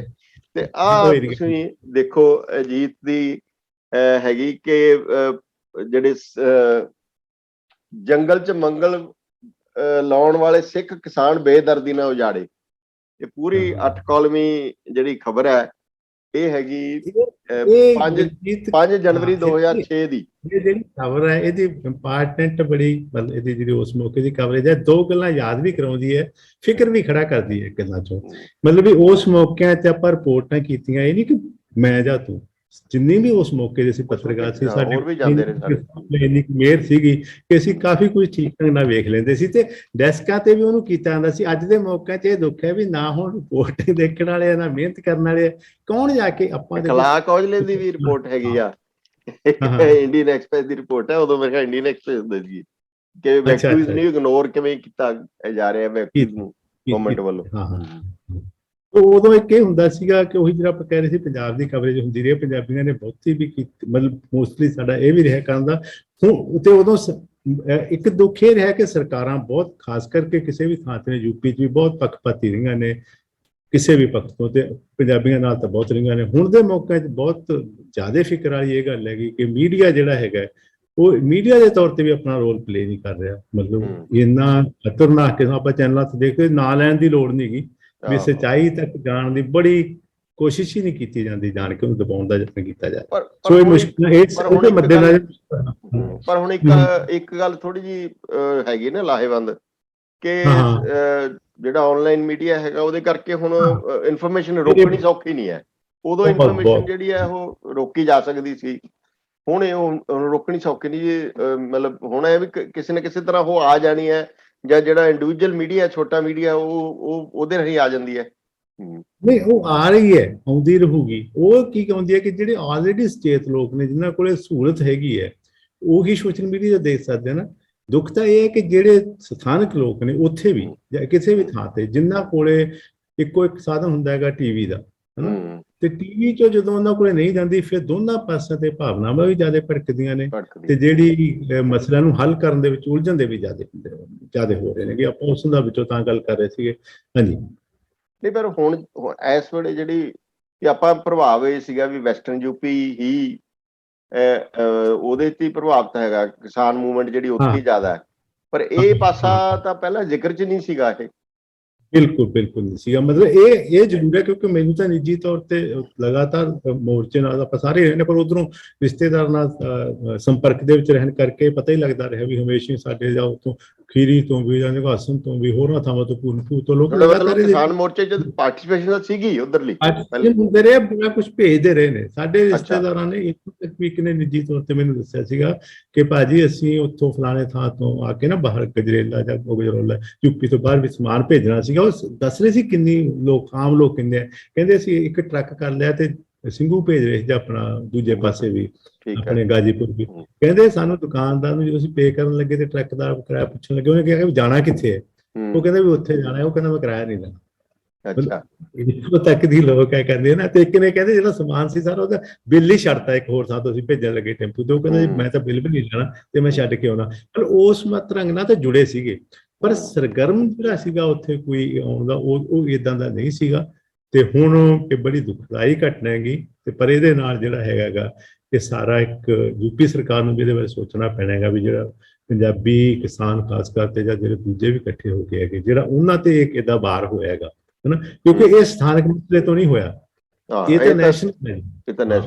ਤੇ ਆਹ ਤੁਸੀਂ ਦੇਖੋ ਅਜੀਤ ਦੀ ਹੈਗੀ ਕਿ ਜਿਹੜੇ ਜੰਗਲ 'ਚ ਮੰਗਲ ਲਾਉਣ ਵਾਲੇ ਸਿੱਖ ਕਿਸਾਨ ਬੇਦਰਦੀ ਨਾਲ ਉਜਾੜੇ, ਇਹ ਪੂਰੀ 8 ਕਾਲਮੀ ਜਿਹੜੀ ਖਬਰ ਹੈ, ਇਹ ਹੈਗੀ 5 ਜਨਵਰੀ 2006 ਦੀ। ਇਹ ਜਿਹੜੀ ਖਬਰ ਹੈ ਇਹਦੀ ਇੰਪਾਰਟੈਂਟ ਬੜੀ, ਮਤਲਬ ਇਹਦੀ ਜਿਹੜੀ ਉਸ ਮੌਕੇ ਦੀ ਕਵਰੇਜ ਹੈ, ਦੋ ਗੱਲਾਂ ਯਾਦ ਵੀ ਕਰਾਉਂਦੀ ਹੈ, ਫਿਕਰ ਵੀ ਖੜਾ ਕਰਦੀ ਹੈ ਗੱਲਾਂ ਚੋਂ। ਮਤਲਬ ਵੀ ਉਸ ਮੌਕਿਆਂ ਤੇ ਆਪਾਂ ਰਿਪੋਰਟਾਂ ਕੀਤੀਆਂ, ਇਹ ਨਹੀਂ ਕਿ ਮੈਂ ਜਾਂ ਤੂੰ, ਜਿੰਨੀ ਵੀ ਉਸ ਮੌਕੇ ਦੇ ਅਸੀਂ ਪੱਤਰਕਾਰ ਸੀ, ਸਾਡੇ ਇੰਨੀ ਮਿਹਰ ਸੀਗੀ ਕਿ ਅਸੀਂ ਕਾਫੀ ਕੁਝ ਠੀਕ ਢੰਗ ਨਾਲ ਵੇਖ ਲੈਂਦੇ ਸੀ ਤੇ ਡੈਸਕਾਂ ਤੇ ਵੀ ਉਹਨੂੰ ਕੀਤਾ ਜਾਂਦਾ ਸੀ। ਅੱਜ ਦੇ ਮੌਕਿਆਂ 'ਚ ਇਹ ਦੁੱਖ ਹੈ ਵੀ ਨਾ ਹੁਣ ਰਿਪੋਰਟ ਦੇਖਣ ਵਾਲੇ, ਨਾ ਮਿਹਨਤ ਕਰਨ ਵਾਲੇ, ਕੌਣ ਜਾ ਕੇ ਆਪਾਂ ਕਲਾਕ ਔਜਲੇ ਦੀ ਵੀ ਰਿਪੋਰਟ ਹੈਗੀ ਆ, ਇੰਡੀਅਨ ਐਕਸਪ੍ਰੈਸ ਦੀ ਰਿਪੋਰਟ ਹੈ, ਉਦੋਂ ਮੇਰੇ ਖਿਆਲ ਇੰਡੀਅਨ ਐਕਸਪ੍ਰੈਸ ਹੁੰਦੀ ਸੀ ਕਿ ਵੈਕਿਊਜ਼ ਨੂੰ ਇਗਨੋਰ ਕਿਵੇਂ ਕੀਤਾ ਜਾ ਰਿਹਾ ਵੈਕਿਊਜ਼ ਨੂੰ ਗਵਰਨਮੈਂਟ ਵੱਲੋਂ। ਉਦੋਂ ਇੱਕ ਇਹ ਹੁੰਦਾ ਸੀਗਾ ਕਿ ਉਹੀ ਜਿਹੜਾ ਆਪਾਂ ਕਹਿ ਰਹੇ ਸੀ ਪੰਜਾਬ ਦੀ ਕਵਰੇਜ ਹੁੰਦੀ ਰਹੀ, ਪੰਜਾਬੀਆਂ ਨੇ ਬਹੁਤੀ ਵੀ ਕੀਤੀ, ਮਤਲਬ ਮੋਸਟਲੀ ਸਾਡਾ ਇਹ ਵੀ ਰਿਹਾ ਕਰਨ ਦਾ। ਹੁਣ ਤੇ ਉਦੋਂ ਇੱਕ ਦੁੱਖ ਇਹ ਰਿਹਾ ਕਿ ਸਰਕਾਰਾਂ ਬਹੁਤ, ਖਾਸ ਕਰਕੇ ਕਿਸੇ ਵੀ ਥਾਂ ਤੇ, ਯੂਪੀ 'ਚ ਵੀ ਬਹੁਤ ਪੱਖਪਾਤੀ ਰਹੀਆਂ ਨੇ ਕਿਸੇ ਵੀ ਪੱਖ ਤੋਂ, ਤੇ ਪੰਜਾਬੀਆਂ ਨਾਲ ਤਾਂ ਬਹੁਤ ਰਹੀਆਂ ਨੇ। ਹੁਣ ਦੇ ਮੌਕਿਆਂ 'ਚ ਬਹੁਤ ਜ਼ਿਆਦਾ ਫਿਕਰ ਵਾਲੀ ਇਹ ਗੱਲ ਹੈਗੀ ਕਿ ਮੀਡੀਆ ਜਿਹੜਾ ਹੈਗਾ ਉਹ ਮੀਡੀਆ ਦੇ ਤੌਰ ਤੇ ਵੀ ਆਪਣਾ ਰੋਲ ਪਲੇ ਨਹੀਂ ਕਰ ਰਿਹਾ। ਮਤਲਬ ਇੰਨਾ ਖਤਰਨਾਕ ਕਿ ਆਪਾਂ ਚੈਨਲਾਂ ਤੇ ਦੇਖਦੇ ਨਾਂ ਲੈਣ ਦੀ ਲੋੜ ਨਹੀਂ ਗੀ, ਵੀ ਸੱਚਾਈ ਤੱਕ ਜਾਣ ਦੀ ਬੜੀ ਕੋਸ਼ਿਸ਼ ਹੀ ਨਹੀਂ ਕੀਤੀ ਜਾਂਦੀ, ਜਾਣ ਕੇ ਉਹਨੂੰ ਦਬਾਉਣ ਦਾ ਯਤਨ ਕੀਤਾ ਜਾ ਰਿਹਾ। ਸੋ ਇਹ ਮੁਸ਼ਕਿਲ ਇਹਦੇ ਮੱਦੇਨਜ਼ਰ। ਪਰ ਹੁਣ ਇੱਕ ਗੱਲ ਥੋੜੀ ਜਿਹੀ ਹੈਗੀ ਨਾ ਲਾਹੇਵੰਦ, ਕਿ ਜਿਹੜਾ ਆਨਲਾਈਨ ਮੀਡੀਆ ਹੈਗਾ ਉਹਦੇ ਕਰਕੇ ਹੁਣ ਇਨਫੋਰਮੇਸ਼ਨ ਰੋਕਣੀ ਸੌਖੀ ਨਹੀਂ ਹੈ। ਉਦੋਂ ਇਨਫੋਰਮੇਸ਼ਨ ਜਿਹੜੀ ਹੈ ਉਹ ਰੋਕੀ ਜਾ ਸਕਦੀ ਸੀ, ਹੁਣ ਉਹ ਰੋਕਣੀ ਸੌਖੀ ਨਹੀਂ ਜੀ। ਮਤਲਬ ਹੁਣ ਇਹ ਵੀ ਕਿਸੇ ਨਾ ਕਿਸੇ ਤਰ੍ਹਾਂ ਉਹ ਆ ਜਾਣੀ ਹੈ, ਜਾਂ ਜਿਹੜਾ ਇੰਡੀਵਿਜੂਅਲ ਮੀਡੀਆ, ਛੋਟਾ ਮੀਡੀਆ, ਉਹ ਉਹਦੇ ਰਾਹੀਂ ਆ ਜਾਂਦੀ ਹੈ। ਨਹੀਂ, ਉਹ ਆ ਰਹੀ ਹੈ, ਆਉਂਦੀ ਰਹੂਗੀ। ਉਹ ਕੀ ਕਹਿੰਦੀ ਹੈ ਕਿ ਜਿਹੜੇ ਆਲਰੇਡੀ ਸਚੇਤ ਲੋਕ ਨੇ, ਜਿਨ੍ਹਾਂ ਕੋਲੇ ਸਹੂਲਤ ਹੈਗੀ ਹੈ, ਉਹੀ ਸੋਸ਼ਲ ਮੀਡੀਆ ਦੇਖ ਸਕਦੇ ਨਾ। ਦੁੱਖ ਤਾਂ ਇਹ ਹੈ ਕਿ ਜਿਹੜੇ ਸਥਾਨਕ ਲੋਕ ਨੇ ਉੱਥੇ ਵੀ, ਜਾਂ ਕਿਸੇ ਵੀ ਥਾਂ ਤੇ, ਜਿਨ੍ਹਾਂ ਕੋਲੇ ਇੱਕੋ ਇੱਕ ਸਾਧਨ ਹੁੰਦਾ ਹੈਗਾ ਟੀਵੀ ਦਾ, ਹਨਾ, ਤੇ ਟੀਵੀ 'ਚੋਂ ਜਦੋਂ ਉਹਨਾਂ ਕੋਲੇ ਨਹੀਂ ਜਾਂਦੀ, ਫਿਰ ਦੋਨਾਂ ਪਾਸਿਆਂ ਤੇ ਭਾਵਨਾਵਾਂ ਵੀ ਜ਼ਿਆਦਾ ਭੜਕਦੀਆਂ ਨੇ, ਤੇ ਜਿਹੜੀ ਮਸਲਿਆਂ ਨੂੰ ਹੱਲ ਕਰਨ ਦੇ ਵਿੱਚ ਉਲਝਣ ਦੇ ਵੀ ਜ਼ਿਆਦਾ ਹੋ ਰਹੇ ਨੇ। ਕਿ ਆਪਾਂ ਉਸ ਦਾ ਵਿੱਚੋਂ ਤਾਂ ਗੱਲ ਕਰ ਰਹੇ ਸੀਗੇ। ਹਾਂਜੀ, ਨਹੀਂ, ਪਰ ਹੁਣ ਇਸ ਵੇਲੇ ਜਿਹੜੀ ਆਪਾਂ ਪ੍ਰਭਾਵ ਇਹ ਸੀਗਾ ਵੀ ਵੈਸਟਰਨ ਯੂਪੀ ਹੀ ਉਹਦੇ 'ਤੇ ਹੀ ਪ੍ਰਭਾਵਿਤ ਹੈਗਾ, ਕਿਸਾਨ ਮੂਵਮੈਂਟ ਜਿਹੜੀ ਉੱਥੇ ਹੀ ਜ਼ਿਆਦਾ ਹੈ। ਪਰ ਇਹ ਪਾਸਾ ਤਾਂ ਪਹਿਲਾਂ ਜ਼ਿਕਰ 'ਚ ਨਹੀਂ ਸੀਗਾ ਇਹ। ਬਿਲਕੁਲ ਬਿਲਕੁਲ ਨਹੀਂ ਸੀਗਾ। ਮਤਲਬ ਇਹ ਜ਼ਰੂਰ ਹੈ, ਕਿਉਂਕਿ ਮੈਨੂੰ ਤਾਂ ਨਿੱਜੀ ਤੌਰ ਤੇ ਲਗਾਤਾਰ ਮੋਰਚੇ ਨਾਲ ਆਪਾਂ ਸਾਰੇ ਰਹੇ ਨੇ, ਪਰ ਉਧਰੋਂ ਰਿਸ਼ਤੇਦਾਰ ਨਾਲ ਸੰਪਰਕ ਦੇ ਵਿੱਚ ਰਹਿਣ ਕਰਕੇ ਪਤਾ ਹੀ ਲੱਗਦਾ ਰਿਹਾ ਵੀ ਹਮੇਸ਼ਾ ਹੀ ਸਾਡੇ ਜਾਂ ਉੱਥੋਂ ਖੀਰੀ ਤੋਂ ਵੀ ਜਾਂ ਨਿਵਾਸਨ ਤੋਂ ਵੀ ਹੋਰਾਂ ਥਾਵਾਂ ਤੋਂ ਪੂਰਨਪੁਰ ਤੋਂ ਲੋਕ ਲਗਾਤਾਰ ਕਿਸਾਨ ਮੋਰਚੇ ਚ ਪਾਰਟਿਸਿਪੇਸ਼ਨ ਸੀਗੀ ਉਧਰਲੀ ਹੁੰਦੇ ਰਹੇ, ਬੜਾ ਕੁਝ ਭੇਜਦੇ ਰਹੇ ਨੇ। ਸਾਡੇ ਅੱਛਾ। ਰਿਸ਼ਤੇਦਾਰਾਂ ਨੇ ਇੱਥੋਂ ਤੱਕ ਵੀ ਇੱਕ ਨੇ ਨਿੱਜੀ ਤੌਰ ਤੇ ਮੈਨੂੰ ਦੱਸਿਆ ਸੀਗਾ ਕਿ ਭਾਜੀ ਅਸੀਂ ਉੱਥੋਂ ਫਲਾਣੇ ਥਾਂ ਤੋਂ ਆ ਕੇ ਨਾ ਬਾਹਰ ਗਜਰੇਲਾ ਜਾਂ ਗਜਰੋਲਾ ਯੂਪੀ ਤੋਂ ਬਾਹਰ ਵੀ ਸਮਾਨ ਭੇਜਣਾ ਸੀਗਾ। ਉਹ ਦੱਸ ਰਹੇ ਸੀ ਕਿੰਨੀ ਲੋਕ ਆਮ ਲੋਕ ਕਹਿੰਦੇ ਆ, ਕਹਿੰਦੇ ਅਸੀਂ ਇੱਕ ਟਰੱਕ ਕਰ ਲਿਆ ਤੇ ਸਿੰਘੂ ਭੇਜ ਰਹੇ ਜਾਂ ਆਪਣਾ ਦੂਜੇ ਪਾਸੇ ਵੀ ਆਪਣੇ ਗਾਜੀਪੁਰ ਵੀ। ਕਹਿੰਦੇ ਸਾਨੂੰ ਦੁਕਾਨਦਾਰ ਨੂੰ ਜਦੋਂ ਅਸੀਂ ਪੇ ਕਰਨ ਲੱਗੇ ਤੇ ਟਰੱਕ ਦਾ ਕਿਰਾਇਆ ਪੁੱਛਣ ਲੱਗੇ, ਉਹਨੇ ਕਿਹਾ ਵੀ ਜਾਣਾ ਕਿੱਥੇ ਹੈ, ਉਹ ਕਹਿੰਦਾ ਵੀ ਉੱਥੇ ਜਾਣਾ ਹੈ, ਉਹ ਕਹਿੰਦਾ ਮੈਂ ਕਿਰਾਇਆ ਨਹੀਂ ਦੇਣਾ। ਅੱਛਾ, ਇੱਥੋਂ ਤੱਕ ਦੀ ਲੋਕ ਹੈ ਕਹਿੰਦੇ ਨਾ। ਤੇ ਇੱਕ ਨੇ ਕਹਿੰਦੇ ਜਿਹੜਾ ਸਮਾਨ ਸੀ ਸਾਰਾ ਉਹਦਾ ਬਿੱਲ ਹੀ ਛੱਡਤਾ ਇੱਕ ਹੋਰ ਥਾਂ ਤੋਂ ਅਸੀਂ ਭੇਜਣ ਲੱਗੇ ਟੈਂਪੂ ਤੇ, ਉਹ ਕਹਿੰਦਾ ਜੀ ਮੈਂ ਤਾਂ ਬਿੱਲ ਵੀ ਨਹੀਂ ਲੈਣਾ ਤੇ ਮੈਂ ਛੱਡ ਕੇ ਆਉਣਾ। ਪਰ ਉਸ ਮਤ ਰੰਗ ਨਾਲ ਤਾਂ ਜੁੜੇ ਸੀਗੇ, ਪਰ ਸਰਗਰਮ ਜਿਹੜਾ ਸੀਗਾ ਉੱਥੇ ਕੋਈ ਆਉਣ ਦਾ ਉਹ ਇਦਾਂ ਦਾ ਨਹੀਂ ਸੀਗਾ। ਤੇ ਹੁਣ ਇਹ ਬੜੀ ਦੁਖਦਾਈ ਘਟਨਾ ਹੈਗੀ। ਤੇ ਪਰ ਇਹਦੇ ਨਾਲ ਜਿਹੜਾ ਹੈਗਾ ਇਹ ਸਾਰਾ ਇੱਕ ਯੂਪੀ ਸਰਕਾਰ ਨੂੰ ਵੀ ਇਹਦੇ ਬਾਰੇ ਸੋਚਣਾ ਪੈਣਾ ਹੈਗਾ ਵੀ ਜਿਹੜਾ ਪੰਜਾਬੀ ਕਿਸਾਨ ਖਾਸ ਕਰਕੇ ਜਾਂ ਜਿਹੜੇ ਦੂਜੇ ਵੀ ਇਕੱਠੇ ਹੋ ਕੇ ਹੈਗੇ, ਜਿਹੜਾ ਉਹਨਾਂ ਤੇ ਇੱਕ ਇਹਦਾ ਭਾਰ ਹੋਇਆ ਹੈਗਾ ਹੈ ਨਾ, ਕਿਉਂਕਿ ਇਹ ਸਥਾਨਕ ਮਸਲੇ ਤੋਂ ਨਹੀਂ ਹੋਇਆ, ਇਹ ਤਾਂ ਨੈਸ਼ਨਲ ਹੈ।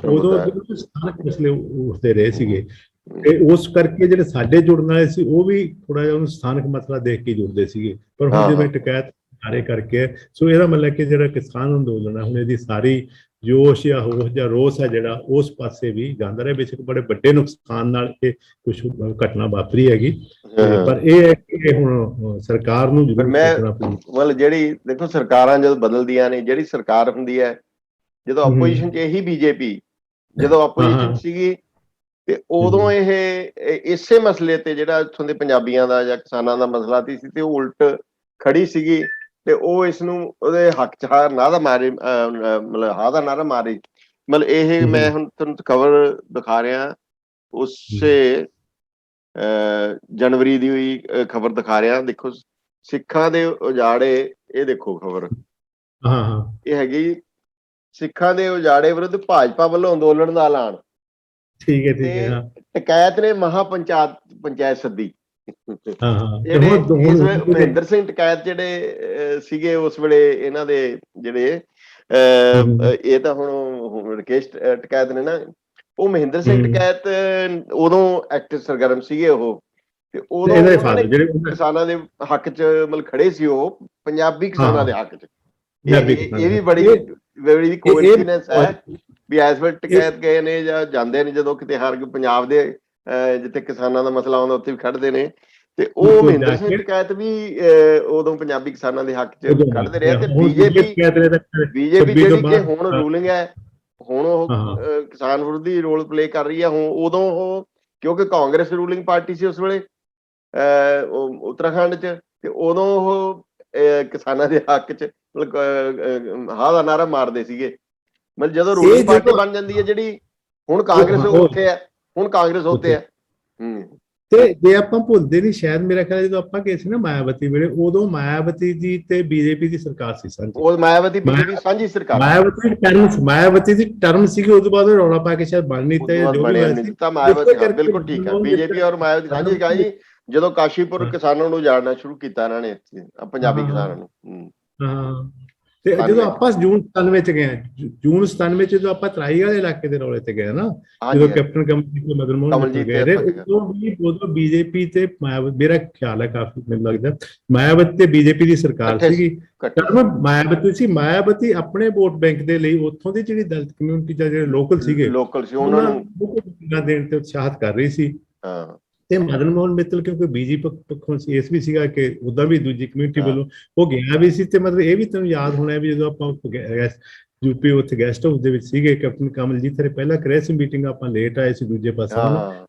ਉਦੋਂ ਸਥਾਨਕ ਮਸਲੇ ਉੱਠਦੇ ਰਹੇ ਸੀਗੇ ਤੇ ਉਸ ਕਰਕੇ ਜਿਹੜੇ ਸਾਡੇ ਜੁੜਨ ਵਾਲੇ ਸੀ ਉਹ ਵੀ ਥੋੜਾ ਜਿਹਾ ਉਹਨੂੰ ਸਥਾਨਕ ਮਸਲਾ ਦੇਖ ਕੇ ਜੁੜਦੇ ਸੀਗੇ। ਪਰ ਹੁਣ ਜਿਵੇਂ ਟਿਕਾਇਤ ਨਾਰੇ ਕਰਕੇ, ਸੋ ਇਹਦਾ ਮਤਲਬ ਕਿ ਜਿਹੜਾ ਕਿਸਾਨ ਅੰਦੋਲਨ ਹੈ ਹੁਣ ਇਹਦੀ ਸਾਰੀ ਜੋਸ਼ ਜਾਂ ਹੋਸ਼ ਜਾਂ ਰੋਸ ਹੈ ਜਿਹੜਾ ਉਸ ਪਾਸੇ ਵੀ ਜਾਂਦਾ ਰਿਹਾ। ਬੇਸ਼ੱਕ ਬੜੇ ਵੱਡੇ ਨੁਕਸਾਨ ਨਾਲ ਇਹ ਕੁਝ ਘਟਨਾ ਵਾਪਰੀ ਹੈਗੀ, ਪਰ ਇਹ ਹੈ ਕਿ ਹੁਣ ਸਰਕਾਰ ਨੂੰ ਜ਼ਰੂਰ ਸੋਚਣਾ ਪਊ। ਮਤਲਬ ਜਿਹੜੀ ਦੇਖੋ ਸਰਕਾਰਾਂ ਜਦੋਂ ਬਦਲਦੀਆਂ ਨੇ, ਜਿਹੜੀ ਸਰਕਾਰ ਹੁੰਦੀ ਹੈ ਜਦੋਂ ਆਪੋਜੀਸ਼ਨ ਚ ਇਹੀ ਬੀਜੇਪੀ ਜਦੋਂ ਆਪੋਜੀਸ਼ਨ ਸੀਗੀ ਤੇ ਉਦੋਂ ਇਹ ਇਸੇ ਮਸਲੇ ਤੇ ਜਿਹੜਾ ਇੱਥੋਂ ਦੇ ਪੰਜਾਬੀਆਂ ਦਾ ਜਾਂ ਕਿਸਾਨਾਂ ਦਾ ਮਸਲਾ ਸੀ ਤੇ ਉਹ ਉਲਟ ਖੜੀ ਸੀਗੀ ਤੇ ਉਹ ਇਸ ਨੂੰ ਉਹਦੇ ਹੱਕ ਚ ਨਾਅਰਾ ਮਾਰੇ, ਮਤਲਬ ਹਾਂ ਦਾ ਨਾਅਰਾ ਮਾਰੇ। ਮਤਲਬ ਇਹ ਮੈਂ ਹੁਣ ਤੁਹਾਨੂੰ ਖਬਰ ਦਿਖਾ ਰਿਹਾ, ਉਸੇ ਜਨਵਰੀ ਦੀ ਹੋਈ ਖਬਰ ਦਿਖਾ ਰਿਹਾ, ਦੇਖੋ ਸਿੱਖਾਂ ਦੇ ਉਜਾੜੇ, ਇਹ ਦੇਖੋ ਖਬਰ ਇਹ ਹੈਗੀ ਸਿੱਖਾਂ ਦੇ ਉਜਾੜੇ ਵਿਰੁੱਧ ਭਾਜਪਾ ਵੱਲੋਂ ਅੰਦੋਲਨ ਦਾ ਐਲਾਨ। ਠੀਕ ਹੈ, ਠੀਕ ਹੈ। ਟਕੈਤ ਨੇ ਪੰਚਾਇਤ ਸੱਦੀ। ਮਹਿੰਦਰ ਸਿੰਘ ਟਕੈਤ ਜਿਹੜੇ ਸੀਗੇ ਉਸ ਵੇਲੇ ਇਹਨਾਂ ਦੇ ਜਿਹੜੇ ਇਹ ਤਾਂ ਹੁਣ ਰਕੇਸ਼ ਟਕੈਤ ਨੇ ਨਾ, ਉਹ ਮਹਿੰਦਰ ਸਿੰਘ ਟਕੈਤ ਉਦੋਂ ਐਕਟਿਵ ਸਰਗਰਮ ਸੀਗੇ ਉਹ, ਤੇ ਉਦੋਂ ਕਿਸਾਨਾਂ ਦੇ ਹੱਕ ਚ ਮਤਲਬ ਖੜੇ ਸੀ, ਉਹ ਪੰਜਾਬੀ ਕਿਸਾਨਾਂ ਦੇ ਹੱਕ ਚ। ਇਹ ਵੀ ਬੜੀ ਕੋਇਨਸੀਡੈਂਸ ਹੈ ਵੀ ਇਸ ਵੇਲੇ ਟਕੈਤ ਗਏ ਨੇ ਜਾਂ ਜਾਂਦੇ ਨੇ ਜਦੋਂ ਕਿਤੇ ਹਰ ਪੰਜਾਬ ਦੇ ਜਿੱਥੇ ਕਿਸਾਨਾਂ ਦਾ ਮਸਲਾ ਆਉਂਦਾ ਉੱਥੇ ਵੀ ਖੜਦੇ ਨੇ, ਤੇ ਉਹ ਮਹਿੰਦਰ ਸਿੰਘ ਟਕੈਤ ਵੀ ਉਦੋਂ ਪੰਜਾਬੀ ਕਿਸਾਨਾਂ ਦੇ ਹੱਕ ਚ ਖੜਦੇ ਰਹੇ। ਤੇ ਬੀਜੇਪੀ ਜਿਹੜੀ ਕਿ ਹੁਣ ਰੂਲਿੰਗ ਹੈ, ਹੁਣ ਉਹ ਕਿਸਾਨ ਵਿਰੋਧੀ ਰੋਲ ਪਲੇ ਕਰ ਰਹੀ ਹੈ। ਹੁਣ ਉਦੋਂ ਉਹ ਕਿਉਂਕਿ ਕਾਂਗਰਸ ਰੂਲਿੰਗ ਪਾਰਟੀ ਸੀ ਉਸ ਵੇਲੇ ਉੱਤਰਾਖੰਡ ਚ, ਤੇ ਉਦੋਂ ਉਹ ਕਿਸਾਨਾਂ ਦੇ ਹੱਕ ਚ ਮਤਲਬ ਹਾਂ ਦਾ ਨਾਅਰਾ ਮਾਰਦੇ ਸੀਗੇ। ਮਤਲਬ ਜਦੋਂ ਰੂਲਿੰਗ ਪਾਰਟੀ ਬਣ ਜਾਂਦੀ ਹੈ ਜਿਹੜੀ, ਹੁਣ ਕਾਂਗਰਸ ਉੱਥੇ ਹੈ, ਹੁਣ ਕਾਂਗਰਸ ਉੱਥੇ ਹੈ। ਤੇ ਜੇ ਆਪਾਂ ਭੁੱਲਦੇ ਨਹੀਂ, ਸ਼ਾਇਦ ਮੇਰਾ ਖਿਆਲ ਜਦੋਂ ਆਪਾਂ ਗਏ ਸੀ ਨਾ ਮਾਇਆਵਤੀ ਵੇਲੇ, ਉਦੋਂ ਮਾਇਆਵਤੀ ਦੀ ਤੇ ਬੀਜੇਪੀ ਦੀ ਸਰਕਾਰ ਸੀ ਸਾਂਝੀ। ਉਹ ਮਾਇਆਵਤੀ ਬੀਜੇਪੀ ਸਾਂਝੀ ਸਰਕਾਰ, ਮਾਇਆਵਤੀ ਦੀ ਟਰਮ ਸੀਗੀ। ਉਸ ਤੋਂ ਬਾਅਦ ਰੌਲਾ ਪਾ ਕੇ ਸ਼ਾਇਦ ਬਣ ਨਹੀਂ ਦਿੱਤਾ ਮਾਇਆਵਤੀ। ਬਿਲਕੁਲ ਠੀਕ ਹੈ, ਬੀਜੇਪੀ ਔਰ ਮਾਇਆਵਤੀ ਸਾਂਝੀ ਸਰਕਾਰ ਜੀ। ਜਦੋਂ ਕਾਸ਼ੀਪੁਰ ਕਿਸਾਨਾਂ ਨੂੰ ਉਜਾੜਨਾ ਸ਼ੁਰੂ ਕੀਤਾ ਇਹਨਾਂ ਨੇ ਪੰਜਾਬੀ ਕਿਸਾਨਾਂ ਨੂੰ। ਤੇ ਜਦੋਂ ਆਪਾਂ ਜੂਨ 97 ਚ ਗਏ, ਜੂਨ 97 ਚ ਜਦੋਂ ਆਪਾਂ ਤਰਾਈ ਵਾਲੇ ਇਲਾਕੇ ਦੇ ਰੌਲੇ ਤੇ ਗਏ ਨਾ, ਜਦੋਂ ਕੈਪਟਨ ਕਮਲਜੀਤ ਮਦਨ ਮੋਹਨ ਗਏ, ਉਦੋਂ ਬੀਜੇਪੀ ਤੇ ਮਾਇਆਵਤੀ, ਮੇਰਾ ਖਿਆਲ ਹੈ ਕਾਫੀ ਮੈਨੂੰ ਲੱਗਦਾ ਮਾਇਆਵਤੀ ਤੇ ਬੀਜੇਪੀ ਦੀ ਸਰਕਾਰ ਸੀਗੀ। ਮਾਇਆਵਤੀ ਸੀ, ਮਾਇਆਵਤੀ ਆਪਣੇ ਵੋਟ ਬੈਂਕ ਦੇ ਲਈ ਉੱਥੋਂ ਦੀ ਜਿਹੜੀ ਦਲਿਤ ਕਮਿਊਨਿਟੀ ਜਾਂ ਜਿਹੜੇ ਲੋਕਲ ਸੀ ਉਹਨਾਂ ਨੂੰ ਦੇਣ ਤੇ ਉਤਸ਼ਾਹਿਤ ਕਰ ਰਹੀ ਸੀ। ਤੇ ਮਦਨ ਮੋਹਨ ਮਿੱਤਲ ਕਿਉਂਕਿ ਬੀਜੇਪੀ ਪੱਖੋਂ ਸੀ, ਇਸ ਵੀ ਸੀਗਾ ਕਿ ਉਦਾਂ ਵੀ ਦੂਜੀ ਕਮਿਊਨਿਟੀ ਵੱਲੋਂ ਉਹ ਗਿਆ ਵੀ ਸੀ। ਤੇ ਮਤਲਬ ਇਹ ਵੀ ਤੁਹਾਨੂੰ ਯਾਦ ਹੋਣਾ ਵੀ ਜਦੋਂ ਆਪਾਂ ਯੂਪੀ ਉੱਥੇ ਗੈਸਟ ਹਾਊਸ ਦੇ ਵਿੱਚ ਸੀਗੇ, ਕੈਪਟਨ ਕਮਲਜੀਤ ਨੇ ਪਹਿਲਾਂ ਕਰਿਆ ਸੀ ਮੀਟਿੰਗ, ਆਪਾਂ ਲੇਟ ਆਏ ਸੀ ਦੂਜੇ ਪਾਸੇ,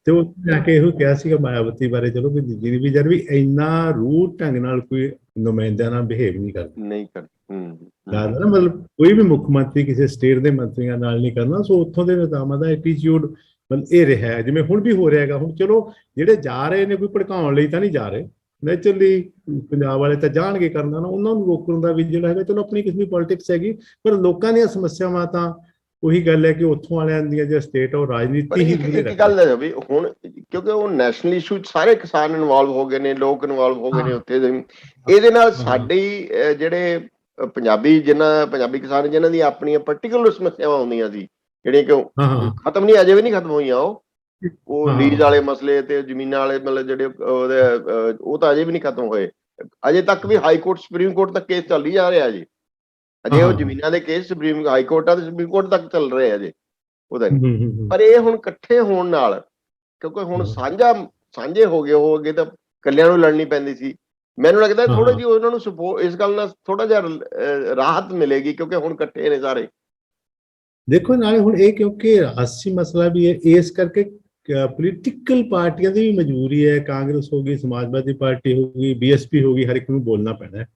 ਤੇ ਉੱਥੇ ਜਾ ਕੇ ਇਹੋ ਕਿਹਾ ਸੀਗਾ ਮਾਇਆਵਤੀ ਬਾਰੇ, ਚਲੋ ਵੀ ਦੂਜੀ ਵੀ ਜਦ ਵੀ ਇੰਨਾ ਰੂਟ ਢੰਗ ਨਾਲ ਕੋਈ ਨੁਮਾਇੰਦਿਆਂ ਨਾਲ ਬਿਹੇਵ ਨਹੀਂ ਕਰਦਾ ਨਾ, ਮਤਲਬ ਕੋਈ ਵੀ ਮੁੱਖ ਮੰਤਰੀ ਕਿਸੇ ਸਟੇਟ ਦੇ ਮੰਤਰੀਆਂ ਨਾਲ ਨਹੀਂ ਕਰਨਾ। ਸੋ ਉੱਥੋਂ ਦੇ ਨਿਜ਼ਾਮਾਂ ਦਾ ਐਟੀਟਿਊਡ ਮਤਲਬ ਇਹ ਰਿਹਾ, ਜਿਵੇਂ ਹੁਣ ਵੀ ਹੋ ਰਿਹਾ ਹੈਗਾ। ਹੁਣ ਚਲੋ ਜਿਹੜੇ ਜਾ ਰਹੇ ਨੇ ਕੋਈ ਭੜਕਾਉਣ ਲਈ ਤਾਂ ਨਹੀਂ ਜਾ ਰਹੇ, ਨੈਚੁਰਲੀ ਪੰਜਾਬ ਵਾਲੇ ਤਾਂ ਜਾਣਗੇ ਕਰਨਾ ਨਾ, ਉਹਨਾਂ ਨੂੰ ਰੋਕਣ ਦਾ ਵੀ ਜਿਹੜਾ ਹੈਗਾ ਚਲੋ ਆਪਣੀ ਕਿਸਮ ਦੀ ਪੋਲਿਟਿਕਸ ਹੈਗੀ, ਪਰ ਲੋਕਾਂ ਦੀਆਂ ਸਮੱਸਿਆਵਾਂ ਤਾਂ ਉਹੀ ਗੱਲ ਹੈ ਕਿ ਉੱਥੋਂ ਵਾਲਿਆਂ ਦੀਆਂ ਜੋ ਸਟੇਟ ਉਹ ਪਰ ਰਾਜਨੀਤੀ ਹੀ ਇੱਕ ਗੱਲ ਹੈ ਵੀ ਹੁਣ ਕਿਉਂਕਿ ਉਹ ਨੈਸ਼ਨਲ ਇਸ਼ੂ ਸਾਰੇ ਕਿਸਾਨ ਇਨਵੋਲਵ ਹੋ ਗਏ ਨੇ, ਲੋਕ ਇਨਵੋਲਵ ਹੋ ਗਏ ਨੇ ਉੱਥੇ ਦੇ। ਇਹਦੇ ਨਾਲ ਸਾਡੀ ਜਿਹੜੇ ਪੰਜਾਬੀ ਕਿਸਾਨ ਜਿਨ੍ਹਾਂ ਦੀਆਂ ਆਪਣੀਆਂ ਪਰਟੀਕੂਲਰ ਸਮੱਸਿਆਵਾਂ ਹੁੰਦੀਆਂ ਸੀ, ਜਿਹੜੀਆਂ ਕਿ ਖਤਮ ਨਹੀਂ, ਅਜੇ ਵੀ ਨਹੀਂ ਖਤਮ ਹੋਈਆਂ, ਉਹ ਲੀਜ਼ ਵਾਲੇ ਮਸਲੇ ਤੇ ਜ਼ਮੀਨਾਂ ਵਾਲੇ ਮਤਲਬ ਜਿਹੜੇ ਉਹ ਤਾਂ ਅਜੇ ਵੀ ਨਹੀਂ ਖਤਮ ਹੋਏ। ਅਜੇ ਤੱਕ ਵੀ ਹਾਈ ਕੋਰਟ, ਸੁਪਰੀਮ ਕੋਰਟ ਤੱਕ ਕੇਸ ਚੱਲ ਹੀ ਜਾ ਰਿਹਾ ਜੀ। ਅਜੇ ਉਹ ਜ਼ਮੀਨਾਂ ਦੇ ਕੇਸ ਹਾਈ ਕੋਰਟਾਂ ਤੇ ਸੁਪਰੀਮ ਕੋਰਟ ਤੱਕ ਚੱਲ ਰਹੇ ਆ ਜੀ, ਉਹਦਾ ਨਹੀਂ। ਪਰ ਇਹ ਹੁਣ ਇਕੱਠੇ ਹੋਣ ਨਾਲ, ਕਿਉਂਕਿ ਹੁਣ ਸਾਂਝੇ ਹੋ ਗਏ, ਉਹ ਅੱਗੇ ਤਾਂ ਇਕੱਲਿਆਂ ਨੂੰ ਲੜਨੀ ਪੈਂਦੀ ਸੀ। ਮੈਨੂੰ ਲੱਗਦਾ ਥੋੜਾ ਜਿਹੀ ਉਹਨਾਂ ਨੂੰ ਸਪੋਰਟ, ਇਸ ਗੱਲ ਨਾਲ ਥੋੜਾ ਜਿਹਾ ਰਾਹਤ ਮਿਲੇਗੀ, ਕਿਉਂਕਿ ਹੁਣ ਇਕੱਠੇ ਨੇ ਸਾਰੇ। ਦੇਖੋ ਨਾਲੇ ਹੁਣ ਇਹ ਕਿਉਂਕਿ ਰਾਜਸੀ ਮਸਲਾ ਵੀ ਹੈ, ਇਸ ਕਰਕੇ ਪੋਲੀਟੀਕਲ ਪਾਰਟੀਆਂ ਦੀ ਵੀ ਮਜਬੂਰੀ ਹੈ, ਕਾਂਗਰਸ ਹੋ ਗਈ, ਸਮਾਜਵਾਦੀ ਪਾਰਟੀ ਹੋ ਗਈ, BSP ਹੋ ਗਈ, ਹਰ ਇੱਕ ਨੂੰ ਬੋਲਣਾ ਪੈਣਾ ਹੈ,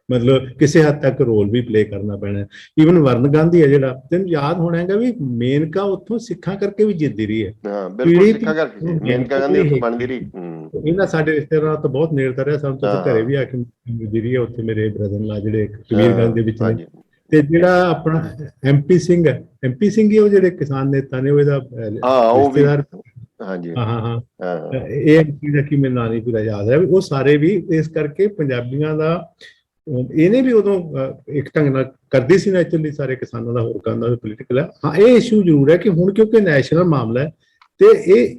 ਮਤਲਬ ਕਿਸੇ ਹੱਦ ਤੱਕ ਰੋਲ ਵੀ ਪਲੇ ਕਰਨਾ ਪੈਣਾ ਹੈ। ਈਵਨ ਵਰਨ ਗਾਂਧੀ ਹੈ ਜਿਹੜਾ, ਤੈਨੂੰ ਯਾਦ ਹੋਣਾ ਹੈਗਾ ਵੀ ਮੇਨਕਾ ਉੱਥੋਂ ਸਿੱਖਾਂ ਕਰਕੇ ਵੀ ਜਿੱਤਦੀ ਰਹੀ ਹੈ। ਹਾਂ ਬਿਲਕੁਲ, ਸਿੱਖਾਂ ਕਰਕੇ ਮੇਨਕਾ ਗਾਂਧੀ ਉੱਥੋਂ ਬਣਦੀ ਰਹੀ। ਇਹਨਾਂ ਸਾਡੇ ਰਿਸ਼ਤੇਦਾਰਾਂ ਤੋਂ ਬਹੁਤ ਨੇੜਤਾ ਰਿਹਾ, ਸਾਨੂੰ ਤਾਂ ਘਰੇ ਵੀ ਆ ਕੇ ਮਿਲਦੀ ਰਹੀ ਹੈ ਉੱਥੇ, ਮੇਰੇ ਬ੍ਰਦਰ ਨਾਲ ਜਿਹੜੇ ਕਬੀਰਗੰਜ ਦੇ ਵਿੱਚ ਨੇ। ਤੇ ਜਿਹੜਾ ਆਪਣਾ MP ਸਿੰਘ ਹੈ, MP ਸਿੰਘ ਹੀ ਉਹ ਜਿਹੜੇ ਕਿਸਾਨ ਨੇਤਾ ਨੇ, ਉਹ ਇਹਦਾ ਰਿਸ਼ਤੇਦਾਰ। ਹਾਂਜੀ ਹਾਂ ਇਹ MP ਦਾ ਕੀ ਮੈਨੂੰ ਨਾਂ ਨਹੀਂ ਪੂਰਾ ਯਾਦ ਹੈ। ਉਹ ਸਾਰੇ ਵੀ ਇਸ ਕਰਕੇ ਪੰਜਾਬੀਆਂ ਦਾ ਇਹਨੇ ਵੀ ਉਦੋਂ ਇੱਕ ਢੰਗ ਨਾਲ ਕਰਦੀ ਸੀ ਨੈਚੁਰਲੀ, ਸਾਰੇ ਕਿਸਾਨਾਂ ਦਾ, ਹੋਰ ਕੰਮ ਦਾ ਪੋਲੀਟੀਕਲ ਹੈ। ਹਾਂ ਇਹ ਇਸ਼ੂ ਜ਼ਰੂਰ ਹੈ ਕਿ ਹੁਣ ਕਿਉਂਕਿ ਨੈਸ਼ਨਲ ਮਾਮਲਾ ਹੈ ਤੇ ਇਹ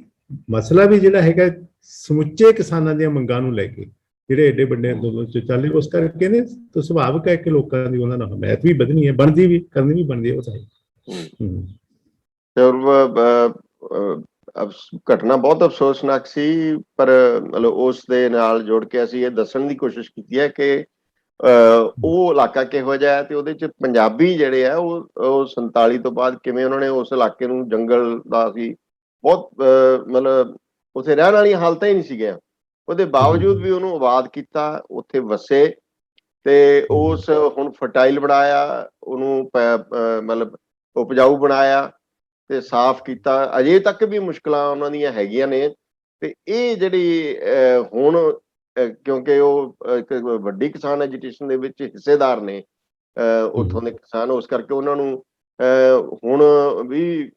ਮਸਲਾ ਵੀ ਜਿਹੜਾ ਹੈਗਾ ਸਮੁੱਚੇ ਕਿਸਾਨਾਂ ਦੀਆਂ ਮੰਗਾਂ ਨੂੰ ਲੈ ਕੇ ਜਿਹੜੇ ਏਡੇ ਵੱਡੇ ਅੰਦੋਲਨ ਚ ਚੱਲ, ਉਸ ਕਰਕੇ ਨੇ ਤਾਂ ਸੁਭਾਵਿਕ ਹੈ ਕਿ ਲੋਕਾਂ ਦੀ ਉਹਨਾਂ ਨਾਲ ਹਮਾਇਤ ਵੀ ਵਧਣੀ ਹੈ, ਬਣਦੀ ਵੀ, ਕਰਨੀ ਵੀ ਬਣਦੀ ਹੈ, ਉਹ ਤਾਂ ਘਟਨਾ ਬਹੁਤ ਅਫਸੋਸਨਾਕ ਸੀ। ਪਰ ਮਤਲਬ ਉਸ ਦੇ ਨਾਲ ਜੋੜ ਕੇ ਅਸੀਂ ਇਹ ਦੱਸਣ ਦੀ ਕੋਸ਼ਿਸ਼ ਕੀਤੀ ਹੈ ਕਿ ਉਹ ਇਲਾਕਾ ਕਿਹੋ ਜਿਹਾ ਹੈ, ਤੇ ਉਹਦੇ ਚ ਪੰਜਾਬੀ ਜਿਹੜੇ ਆ ਉਹ 47 ਤੋਂ ਬਾਅਦ ਕਿਵੇਂ ਉਹਨਾਂ ਨੇ ਉਸ ਇਲਾਕੇ ਨੂੰ, ਜੰਗਲ ਦਾ ਸੀ ਬਹੁਤ, ਮਤਲਬ ਉੱਥੇ ਰਹਿਣ ਵਾਲੀਆਂ ਹਾਲਤਾਂ ਹੀ ਨਹੀਂ ਸੀਗੀਆਂ, ਉਹਦੇ ਬਾਵਜੂਦ ਵੀ ਉਹਨੂੰ ਆਬਾਦ ਕੀਤਾ, ਉੱਥੇ ਵਸੇ ਤੇ ਉਸ ਹੁਣ ਫਰਟਾਈਲ ਬਣਾਇਆ, ਉਹਨੂੰ ਮਤਲਬ ਉਪਜਾਊ ਬਣਾਇਆ ਤੇ ਸਾਫ਼ ਕੀਤਾ। ਅਜੇ ਤੱਕ ਵੀ ਮੁਸ਼ਕਲਾਂ ਉਹਨਾਂ ਦੀਆਂ ਹੈਗੀਆਂ ਨੇ। ਤੇ ਇਹ ਜਿਹੜੀ ਹੁਣ ਕਿਉਂਕਿ ਉਹ ਇੱਕ ਵੱਡੀ ਕਿਸਾਨ ਐਜੀਟੇਸ਼ਨ ਦੇ ਵਿੱਚ ਹਿੱਸੇਦਾਰ ਨੇ ਉੱਥੋਂ ਦੇ ਕਿਸਾਨ, ਉਸ ਕਰਕੇ ਉਹਨਾਂ ਨੂੰ ਹੁਣ ਵੀ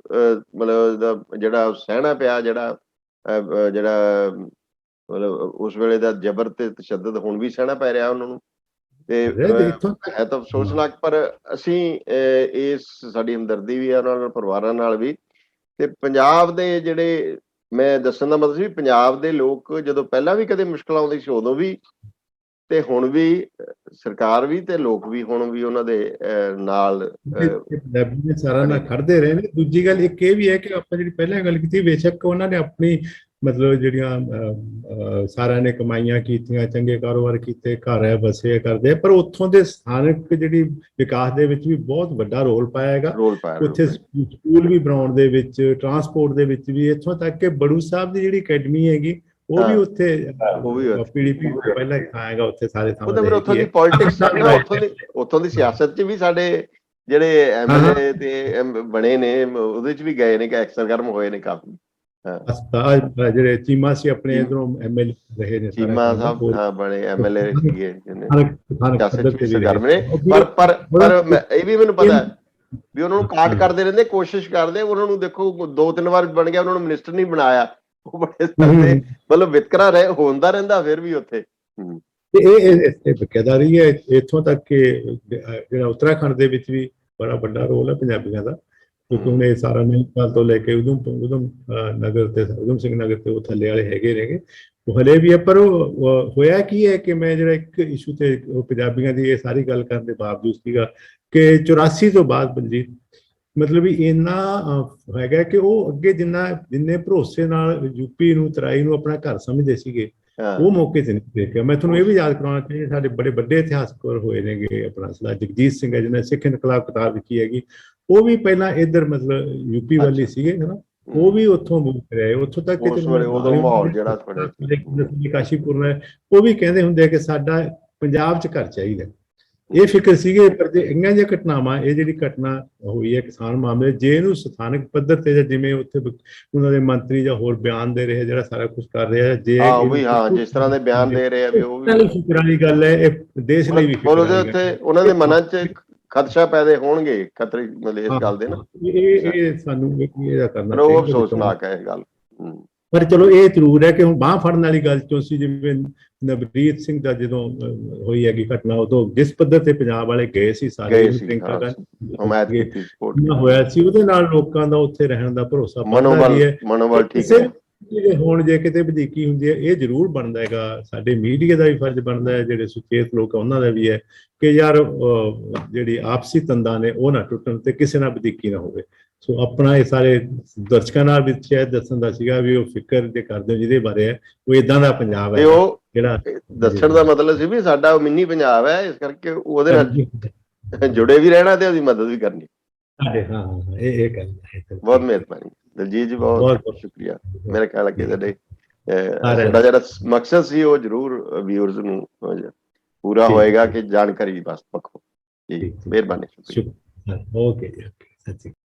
ਮਤਲਬ ਜਿਹੜਾ ਸਹਿਣਾ ਪਿਆ, ਜਿਹੜਾ ਮਤਲਬ ਉਸ ਵੇਲੇ ਦਾ ਜਬਰ ਤੇ ਤਸ਼ੱਦਦ ਹੁਣ ਵੀ ਸਹਿਣਾ ਪੈ ਰਿਹਾ ਉਹਨਾਂ ਨੂੰ। ਤੇ ਹੈ ਤਾਂ ਅਫਸੋਸਨਾਕ, ਪਰ ਅਸੀਂ ਇਸ ਸਾਡੀ ਹਮਦਰਦੀ ਵੀ ਹੈ ਉਹਨਾਂ ਨਾਲ, ਪਰਿਵਾਰਾਂ ਨਾਲ ਵੀ। ਤੇ ਪੰਜਾਬ ਦੇ ਜਿਹੜੇ, ਮੈਂ ਦੱਸਣ ਦਾ ਮਤਲਬ ਸੀ, ਪੰਜਾਬ ਦੇ ਲੋਕ ਜਦੋਂ ਪਹਿਲਾਂ ਵੀ ਕਦੇ ਮੁਸ਼ਕਲ ਆਉਂਦੀ ਸੀ ਉਦੋਂ ਵੀ, ਤੇ ਹੁਣ ਵੀ ਸਰਕਾਰ ਵੀ ਤੇ ਲੋਕ ਵੀ ਹੁਣ ਵੀ ਉਹਨਾਂ ਦੇ ਨਾਲ ਪੰਜਾਬੀ ਦੇ ਸਾਰਿਆਂ ਨਾਲ ਖੜਦੇ ਰਹੇ ਨੇ। ਦੂਜੀ ਗੱਲ ਇੱਕ ਇਹ ਵੀ ਹੈ ਕਿ ਆਪਾਂ ਜਿਹੜੀ ਪਹਿਲਾਂ ਗੱਲ ਕੀਤੀ, ਬੇਸ਼ੱਕ ਉਹਨਾਂ ਨੇ ਆਪਣੀ ਮਤਲਬ ਜਿਹੜੀਆਂ ਸਾਰਿਆਂ ਨੇ ਕਮਾਈਆਂ ਕੀਤੀਆਂ, ਚੰਗੇ ਕਾਰੋਬਾਰ ਕੀਤੇ, ਘਰ ਹੈ ਬਸੇ ਕਰਦੇ, ਪਰ ਉੱਥੋਂ ਦੇ ਸਥਾਨਕ ਜਿਹੜੀ ਵਿਕਾਸ ਦੇ ਵਿੱਚ ਵੀ ਬਹੁਤ ਵੱਡਾ ਰੋਲ ਪਾਇਆ ਹੈਗਾ। ਉੱਥੇ ਸਕੂਲ ਵੀ ਬਣਾਉਣ ਦੇ ਵਿੱਚ, ਟਰਾਂਸਪੋਰਟ ਦੇ ਵਿੱਚ ਵੀ, ਇੱਥੋਂ ਤੱਕ ਕਿ ਬੜੂ ਸਾਹਿਬ ਦੀ ਜਿਹੜੀ ਅਕੈਡਮੀ ਹੈਗੀ ਉਹ ਵੀ ਉੱਥੇ PDP ਪਹਿਲਾਂ ਆਏਗਾ, ਉੱਥੇ ਸਾਰੇ ਥਾਂ ਤੇ। ਉੱਥੋਂ ਦੀ ਪੋਲਿਟਿਕਸ, ਉੱਥੋਂ ਦੀ ਸਿਆਸਤ 'ਚ ਵੀ ਸਾਡੇ ਜਿਹੜੇ MLA ਤੇ ਬਣੇ ਨੇ, ਉਹਦੇ 'ਚ ਵੀ ਗਏ ਨੇ, ਕਿ ਸਰਗਰਮ ਹੋਏ ਨੇ ਕਾਫੀ। ਜਿਹੜੇ ਚੀਮਾ ਸੀ ਆਪਣੇ ਇਧਰੋਂ MLA ਰਹੇ ਨੇ, ਚੀਮਾ ਸਾਹਿਬ ਬਣੇ MLA ਸੀਗੇ ਸਰਗਰਮ ਨੇ। ਪਰ ਇਹ ਵੀ ਮੈਨੂੰ ਪਤਾ ਵੀ ਉਹਨਾਂ ਨੂੰ ਕਾਟ ਕਰਦੇ ਰਹਿੰਦੇ, ਕੋਸ਼ਿਸ਼ ਕਰਦੇ ਉਹਨਾਂ ਨੂੰ। ਦੇਖੋ 2-3 ਵਾਰ ਬਣ ਗਿਆ, ਉਹਨਾਂ ਨੂੰ ਮਿਨਿਸਟਰ ਨਹੀਂ ਬਣਾਇਆ, ਉਹ ਬੜੇ ਸਾਰੇ ਮਤਲਬ ਵਿਤਕਰਾ ਹੁੰਦਾ ਰਹਿੰਦਾ ਫਿਰ ਵੀ ਉੱਥੇ। ਇਹ ਬਕਾਇਦਾਰੀ ਹੈ। ਇੱਥੋਂ ਤੱਕ ਕਿ ਜਿਹੜਾ ਉੱਤਰਾਖੰਡ ਦੇ ਵਿੱਚ ਵੀ ਬੜਾ ਵੱਡਾ ਰੋਲ ਹੈ ਪੰਜਾਬੀਆਂ ਦਾ, ਕਿਉਂਕਿ ਹੁਣ ਇਹ ਸਾਰਾ ਨੈਨੀਤਾਲ ਤੋਂ ਲੈ ਕੇ ਉਧਮ ਨਗਰ ਤੇ ਉਧਮ ਸਿੰਘ ਨਗਰ ਤੇ ਉਹ ਥੱਲੇ ਵਾਲੇ ਹੈਗੇ ਨੇਗੇ, ਉਹ ਹਲੇ ਵੀ ਹੈ। ਪਰ ਉਹ ਹੋਇਆ ਕੀ ਹੈ ਕਿ ਮੈਂ ਜਿਹੜਾ ਇੱਕ ਇਸ਼ੂ ਤੇ ਪੰਜਾਬੀਆਂ ਦੀ ਇਹ ਸਾਰੀ ਗੱਲ ਕਰਨ ਦੇ ਬਾਵਜੂਦ ਸੀਗਾ ਕਿ 84 ਤੋਂ ਬਾਅਦ ਬਲਜੀਤ ਮਤਲਬ ਵੀ ਇੰਨਾ ਹੈਗਾ ਕਿ ਉਹ ਅੱਗੇ ਜਿੰਨੇ ਭਰੋਸੇ ਨਾਲ UP ਨੂੰ, ਤਰਾਈ ਨੂੰ ਆਪਣਾ ਘਰ ਸਮਝਦੇ ਸੀਗੇ, ਉਹ ਮੌਕੇ ਤੇ ਨਹੀਂ ਦੇਖਿਆ। ਮੈਂ ਤੁਹਾਨੂੰ ਇਹ ਵੀ ਯਾਦ ਕਰਾਉਣਾ ਚਾਹੀਦਾ, ਸਾਡੇ ਬੜੇ ਵੱਡੇ ਇਤਿਹਾਸਕ ਹੋਏ ਨੇਗੇ, ਆਪਣਾ ਸਰਦਾਰ ਜਗਜੀਤ ਸਿੰਘ ਹੈ ਜਿਹਨੇ ਸਿੱਖ ਇਨਕਲਾਬ ਕਿਤਾਬ ਲਿਖੀ ਹੈਗੀ, ਉਹ ਵੀ ਪਹਿਲਾਂ ਇੱਧਰ ਮਤਲਬ UP ਵਾਲੀ ਸੀਗੇ ਹਨਾ, ਉਹ ਵੀ ਉੱਥੋਂ ਮੂਵ ਕਰਿਆ ਉੱਥੋਂ ਤੱਕ। ਮਾਹੌਲ ਜਿਹੜਾ ਕਾਸ਼ੀਪੁਰ ਹੈ, ਉਹ ਵੀ ਕਹਿੰਦੇ ਹੁੰਦੇ ਆ ਕਿ ਸਾਡਾ ਪੰਜਾਬ 'ਚ ਘਰ ਚਾਹੀਦਾ, ਇਹ ਫਿਕਰ ਸੀਗੇ। ਪਰ ਜੇ ਇੰਨੀਆਂ ਜਿਹੀਆਂ ਘਟਨਾਵਾਂ, ਇਹ ਜਿਹੜੀ ਘਟਨਾ ਹੋਈ ਹੈ ਕਿਸਾਨ ਮਾਮਲੇ, ਜੇ ਇਹਨੂੰ ਸਥਾਨਕ ਪੱਧਰ ਤੇ, ਜਿਵੇਂ ਉੱਥੇ ਉਹਨਾਂ ਦੇ ਮੰਤਰੀ ਜਾਂ ਹੋਰ ਬਿਆਨ ਦੇ ਰਹੇ, ਜਿਹੜਾ ਸਾਰਾ ਕੁਝ ਕਰ ਰਿਹਾ, ਜੇ ਜਿਸ ਤਰ੍ਹਾਂ ਦੇ ਬਿਆਨ ਦੇ ਰਹੇ ਆ, ਵੀ ਉਹ ਵੀ ਫਿਕਰਾਂ ਦੀ ਗੱਲ ਹੈ, ਇਹ ਦੇਸ਼ ਲਈ ਵੀ ਉੱਥੇ ਉਹਨਾਂ ਦੇ ਮਨਾਂ 'ਚ ਖਦਸ਼ਾ ਪੈਦੇ ਹੋਣਗੇ, ਖਤਰੇ ਮਤਲਬ ਇਸ ਗੱਲ ਦੇ ਨਾ, ਇਹ ਸਾਨੂੰ ਇਹਦਾ ਕਰਨਾ ਪਰ ਉਹ ਚਾਹੀਦਾ। ਅਫਸੋਸਨਾਕ ਹੈ ਇਹ ਗੱਲ। ਪਰ ਚਲੋ ਇਹ ਜ਼ਰੂਰ ਹੈ ਕਿ ਹੁਣ ਬਾਂਹ ਫੜਨ ਵਾਲੀ ਗੱਲ ਚੋਂ ਸੀ, ਜਿਵੇਂ ਨਵਰੀਤ ਸਿੰਘ ਦਾ ਜਦੋਂ ਹੋਈ ਹੈਗੀ ਘਟਨਾ, ਉਦੋਂ ਜਿਸ ਪੱਧਰ ਤੇ ਪੰਜਾਬ ਵਾਲੇ ਗਏ ਸੀ ਸਾਰੇ, ਗਏ ਸੀ, ਹਮਾਇਤ ਕੀਤੀ, ਸਪੋਰਟ ਹੋਇਆ ਸੀ, ਉਹਦੇ ਨਾਲ ਲੋਕਾਂ ਦਾ ਉੱਥੇ ਰਹਿਣ ਦਾ ਭਰੋਸਾ ਵੱਧਦਾ ਮਨੋਬਲ ਵੀ ਹੈ। ਮਨੋਬਲ ਠੀਕ ਕਿਸੇ ਹੈ। ਵੀ ਹੁਣ ਜੇ ਕਿਤੇ ਵਧੀਕੀ ਹੁੰਦੀ ਹੈ, ਇਹ ਜ਼ਰੂਰ ਬਣਦਾ ਹੈਗਾ, ਸਾਡੇ ਮੀਡੀਆ ਦਾ ਵੀ ਫਰਜ਼ ਬਣਦਾ ਹੈ, ਜਿਹੜੇ ਸੁਚੇਤ ਲੋਕ ਉਹਨਾਂ ਦਾ ਵੀ ਹੈ ਕਿ ਯਾਰ ਜਿਹੜੀ ਆਪਸੀ ਤੰਦਾਂ ਨੇ ਉਹ ਨਾ ਟੁੱਟਣ ਤੇ ਕਿਸੇ ਨਾਲ ਵਧੀਕੀ ਨਾ ਹੋਵੇ। ਸੋ ਆਪਣਾ ਇਹ ਸਾਰੇ ਦਰਸ਼ਕਾਂ ਨਾਲ ਵੀ ਸ਼ਾਇਦ ਦੱਸਣ ਦਾ ਸੀਗਾ ਵੀ ਉਹ ਫਿਕਰ ਜੇ ਕਰਦੇ ਹੋ ਜਿਹਦੇ ਬਾਰੇ ਹੈ, ਉਹ ਇਦਾਂ ਦਾ ਪੰਜਾਬ ਤੇ ਹੈ ਉਹ ਜਿਹੜਾ ਦੱਸਣ ਦਾ ਮਤਲਬ ਸੀ ਵੀ ਸਾਡਾ ਮਿੰਨੀ ਪੰਜਾਬ ਹੈ, ਇਸ ਕਰਕੇ ਉਹਦੇ ਨਾਲ ਜੁੜੇ ਵੀ ਰਹਿਣਾ ਤੇ ਉਹਦੀ ਮਦਦ ਵੀ ਕਰਨੀ। ਹਾਂ, ਇਹ ਗੱਲ ਹੈ। ਬਹੁਤ ਮਿਹਰਬਾਨੀ ਦਲਜੀਤ ਜੀ, ਬਹੁਤ ਸ਼ੁਕਰੀਆ। ਮੇਰੇ ਖਿਆਲ ਹੈ ਕਿ ਸਾਡਾ ਜਿਹੜਾ ਮਕਸਦ ਸੀ ਉਹ ਜ਼ਰੂਰ ਵਿਊਅਰਸ ਨੂੰ ਪੂਰਾ ਹੋਏਗਾ ਕਿ ਜਾਣਕਾਰੀ ਬਸ ਪੱਖੋਂ। ਜੀ ਮਿਹਰਬਾਨੀ, ਸ਼ੁਕਰੀਆ। ਓਕੇ ਜੀ, ਸਤਿ ਸ਼੍ਰੀ ਅਕਾਲ।